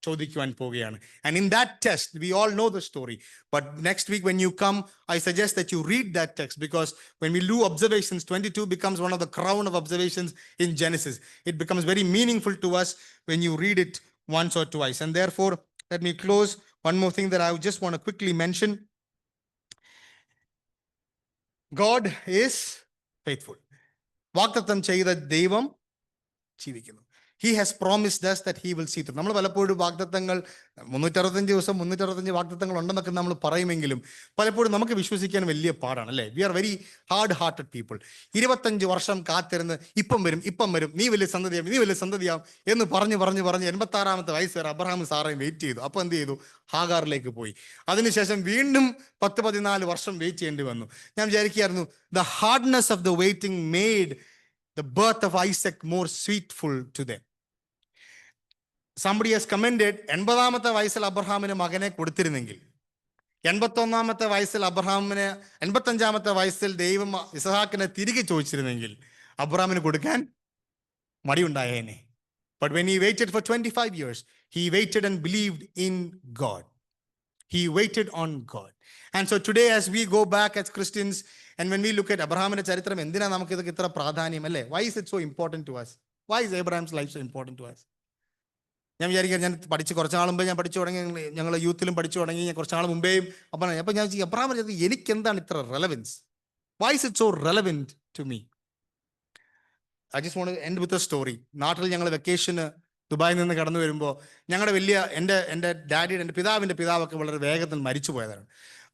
ചോദിക്കുവാൻ പോവുകയാണ്. And in that test, we all know the story. But next week when you come, I suggest that you read that text, because when we do observations, 22 becomes one of the crown of observations in Genesis. It becomes very meaningful to us when you read it once or twice. And therefore, let me close. One more thing that I just want to quickly mention. God is faithful. വാഗ്ദത്തം ചെയ്ത ദൈവം ജീവിക്കുന്നു. He has promised us that he will see through. നമ്മൾ പലപ്പോഴും വാഗ്ദത്തങ്ങൾ 365 ദിവസം 365 വാഗ്ദത്തങ്ങൾ ഉണ്ടെന്നൊക്കെ നമ്മൾ പറയുമെങ്കിലും പലപ്പോഴും നമുക്ക് വിശ്വസിക്കാൻ വലിയ പാടാണ്, അല്ലേ? We are very hard hearted people. 25 വർഷം കാത്തിരുന്ന് ഇപ്പം വരും, നീ വലിയ സന്തതിയാവും എന്ന് പറഞ്ഞ് 86-ാമത്തെ വയസ്സ് വരെ അബ്രഹാമും സാറയും വെയിറ്റ് ചെയ്തു. അപ്പോൾ എന്ത് ചെയ്തു? ഹാഗാറിലേക്ക് പോയി. അതിനുശേഷം വീണ്ടും 10-14 വർഷം വെയിറ്റ് ചെയ്യേണ്ടി വന്നു. ഞാൻ വിചാരിക്കുകയായിരുന്നു, the hardness of the waiting made the birth of Isaac more sweetful to them. Somebody has commented, 80-ാമത്തെ വയസ്സിൽ അബ്രഹാമിന് മകനെ കൊടുത്തിരുന്നെങ്കിൽ, 81-ാമത്തെ വയസ്സിൽ അബ്രഹാമിന് 85-ാമത്തെ വയസ്സിൽ ദൈവം ഇസഹാക്കിനെ തിരികെ ചോദിച്ചിരുന്നെങ്കിൽ അബ്രഹാമിന് കൊടുക്കാൻ മടിയുണ്ടായേനെ. But when he waited for 25 years, he waited and believed in God. He waited on God. And so today as we go back as Christians and when we look at Abraham's ചരിത്രം, എന്തിനാ നമുക്ക് ഇതൊക്കെ ഇത്ര പ്രാധാന്യം അല്ലേ? Why is it so important to us? Why is Abraham's life so important to us? ഞാൻ വിചാരിക്കാം, ഞാൻ പഠിച്ച് കുറച്ച് നാൾ മുമ്പേ ഞാൻ പഠിച്ചു തുടങ്ങി, ഞങ്ങൾ യൂത്തിലും പഠിച്ചു തുടങ്ങി, കുറച്ച് നാൾ മുമ്പേയും. അപ്പം ഞാൻ അബ്രഹാം എനിക്ക് എന്താണ് ഇത്ര relevance? Why is it so relevant to me? I just want to end with a story. നാട്ടിൽ ഞങ്ങൾ വെക്കേഷന് ദുബായിൽ നിന്ന് കടന്നു വരുമ്പോൾ ഞങ്ങളുടെ എൻ്റെ ഡാഡിയുടെ, എൻ്റെ പിതാവിൻ്റെ പിതാവൊക്കെ വളരെ വേഗത്തിൽ മരിച്ചു പോയതാണ്.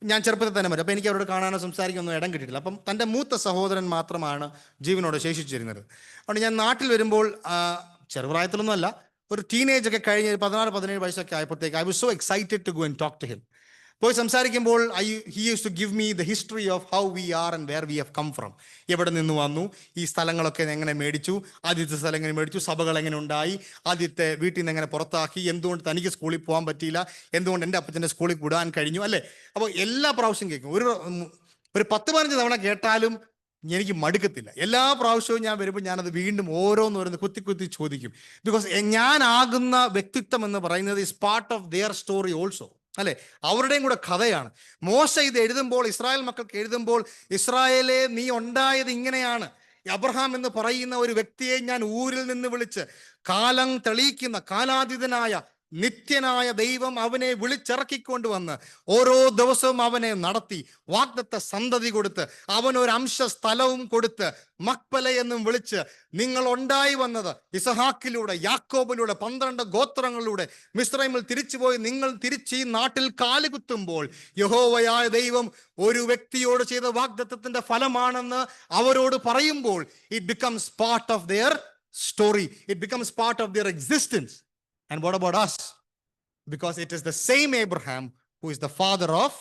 ഞാൻ ചെറുപ്പത്തിൽ തന്നെ മരിച്ചു. അപ്പോൾ എനിക്ക് അവരോട് കാണാനോ സംസാരിക്കാനോ ഇടം കിട്ടിയിട്ടില്ല. അപ്പം തൻ്റെ മൂത്ത സഹോദരൻ മാത്രമാണ് ജീവനോടെ ശേഷിച്ചിരുന്നത്. അതുകൊണ്ട് ഞാൻ നാട്ടിൽ വരുമ്പോൾ ചെറുപ്രായത്തിലൊന്നും അല്ല, ഒരു ടീനേജ് ഒക്കെ കഴിഞ്ഞ് 16-17 വയസ്സൊക്കെ ആയപ്പോഴത്തേക്ക് I was so excited to go and talk to him. പോയി സംസാരിക്കുമ്പോൾ he used to give me the history of how we are and where we have come from. എവിടെ നിന്ന് വന്നു, ഈ സ്ഥലങ്ങളൊക്കെ എങ്ങനെ മേടിച്ചു, ആദ്യത്തെ സ്ഥലം എങ്ങനെ മേടിച്ചു, സഭകൾ എങ്ങനെ ഉണ്ടായി, ആദ്യത്തെ വീട്ടിൽ നിന്ന് എങ്ങനെ പുറത്താക്കി, എന്തുകൊണ്ട് തനിക്ക് സ്കൂളിൽ പോകാൻ പറ്റിയില്ല, എന്തുകൊണ്ട് എൻ്റെ അപ്പച്ചൻ്റെ സ്കൂളിൽ വിടാൻ കഴിഞ്ഞു, അല്ലേ? അപ്പോൾ എല്ലാ പ്രാവശ്യം കേൾക്കും. ഒരു 10-15 തവണ കേട്ടാലും എനിക്ക് മടുക്കത്തില്ല. എല്ലാ പ്രാവശ്യവും ഞാൻ വരുമ്പോൾ ഞാനത് വീണ്ടും ഓരോന്ന് കുത്തി ചോദിക്കും. ബിക്കോസ് ഞാനാകുന്ന വ്യക്തിത്വം എന്ന് പറയുന്നത് is part of their story also, അല്ലെ? അവരുടെയും കൂടെ കഥയാണ്. മോശ ഇത് എഴുതുമ്പോൾ, ഇസ്രായേൽ മക്കൾക്ക് എഴുതുമ്പോൾ, ഇസ്രായേലെ നീ ഉണ്ടായത് ഇങ്ങനെയാണ്. അബ്രഹാം എന്ന് പറയുന്ന ഒരു വ്യക്തിയെ ഞാൻ ഊരിൽ നിന്ന് വിളിച്ച്, കാലം തെളിയിക്കുന്ന കാലാതീതനായ നിത്യനായ ദൈവം അവനെ വിളിച്ചിറക്കിക്കൊണ്ടുവന്ന് ഓരോ ദിവസവും അവനെ നടത്തി, വാഗ്ദത്ത സന്തതി കൊടുത്ത്, അവനൊരു അംശ സ്ഥലവും കൊടുത്ത്, മക്പല എന്നും വിളിച്ച്, നിങ്ങൾ ഉണ്ടായി വന്നത് ഇസഹാക്കിലൂടെ, യാക്കോബിലൂടെ, 12 ഗോത്രങ്ങളിലൂടെ മിസ്രൈമിൽ തിരിച്ചുപോയി നിങ്ങൾ തിരിച്ച് ഈ നാട്ടിൽ കാലുകുത്തുമ്പോൾ യഹോവയായ ദൈവം ഒരു വ്യക്തിയോട് ചെയ്ത വാഗ്ദത്തത്തിന്റെ ഫലമാണെന്ന് അവരോട് പറയുമ്പോൾ it becomes part of their story, it becomes part of their existence. And what about us? Because it is the same Abraham who is the father of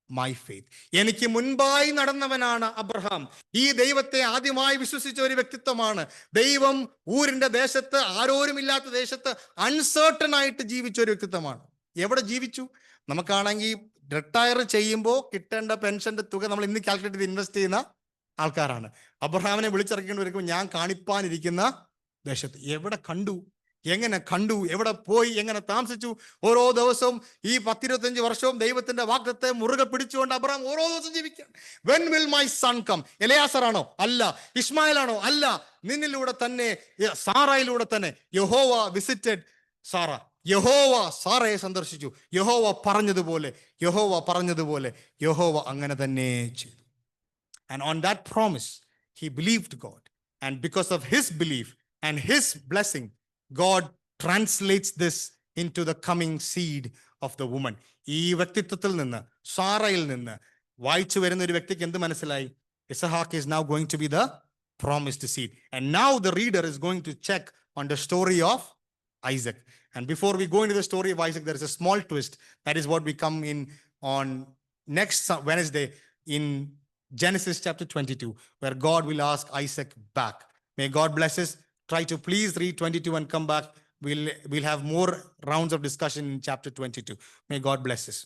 my faith. എനിക്ക് മുൻപായി നടന്നവനാണ് അബ്രഹാം. ഈ ദൈവത്തെ ആദ്യമായി വിശ്വസിച്ച ഒരു വ്യക്തിത്വമാണ്. ദൈവം ഊരിന്റെ ദേശത്ത്, ആരോരുമില്ലാത്ത ദേശത്ത് അൺസർട്ടൺ ആയിട്ട് ജീവിച്ച ഒരു വ്യക്തിത്വമാണ്. എവിടെ ജീവിച്ചു? നമുക്കാണെങ്കിൽ റിട്ടയർ ചെയ്യുമ്പോൾ കിട്ടേണ്ട പെൻഷന്റെ തുക നമ്മൾ ഇന്ന് കാൽക്കുലേറ്റ് ചെയ്ത് ഇൻവെസ്റ്റ് ചെയ്യുന്ന ആൾക്കാരാണ്. അബ്രഹാമിനെ വിളിച്ചിറക്കേണ്ടി വരുമ്പോൾ ഞാൻ കാണിപ്പാനിരിക്കുന്ന ദേശത്ത് എവിടെ കണ്ടു, എങ്ങനെ കണ്ടു, എവിടെ പോയി, എങ്ങനെ താമസിച്ചു, ഓരോ ദിവസവും ഈ 10-25 വർഷവും ദൈവത്തിന്റെ വാഗ്ദത്തെ മുറുകെ പിടിച്ചുകൊണ്ട് അബ്രഹാം ഓരോ ദിവസം ജീവിക്കുകയാണ്. When will my son come? Eleazar ആണോ? അല്ല. ഇസ്മായിൽ ആണോ? അല്ല. നിന്നിലൂടെ തന്നെ, സാറയിലൂടെ തന്നെ യഹോവ വിസിറ്റഡ് സാറ. യഹോവ സാറയെ സന്ദർശിച്ചു. യഹോവ പറഞ്ഞതുപോലെ യഹോവ അങ്ങനെ തന്നെ ചെയ്തു. And on that promise he believed God, and because of his belief and his blessing, God translates this into the coming seed of the woman. ഈ വ്യക്തിത്വത്തിൽ നിന്ന്, സാറയിൽ നിന്ന് വായിച്ചു വരുന്ന ഒരു വ്യക്തിക്ക് എന്ത് മനസ്സിലായി? Isaac is now going to be the promised seed. And now the reader is going to check on the story of Isaac. And before we go into the story of Isaac, there is a small twist. That is what we come in on next Wednesday in Genesis chapter 22, where God will ask Isaac back. May God bless us. Try to please read 22 and come back. We'll have more rounds of discussion in chapter 22. May God bless us.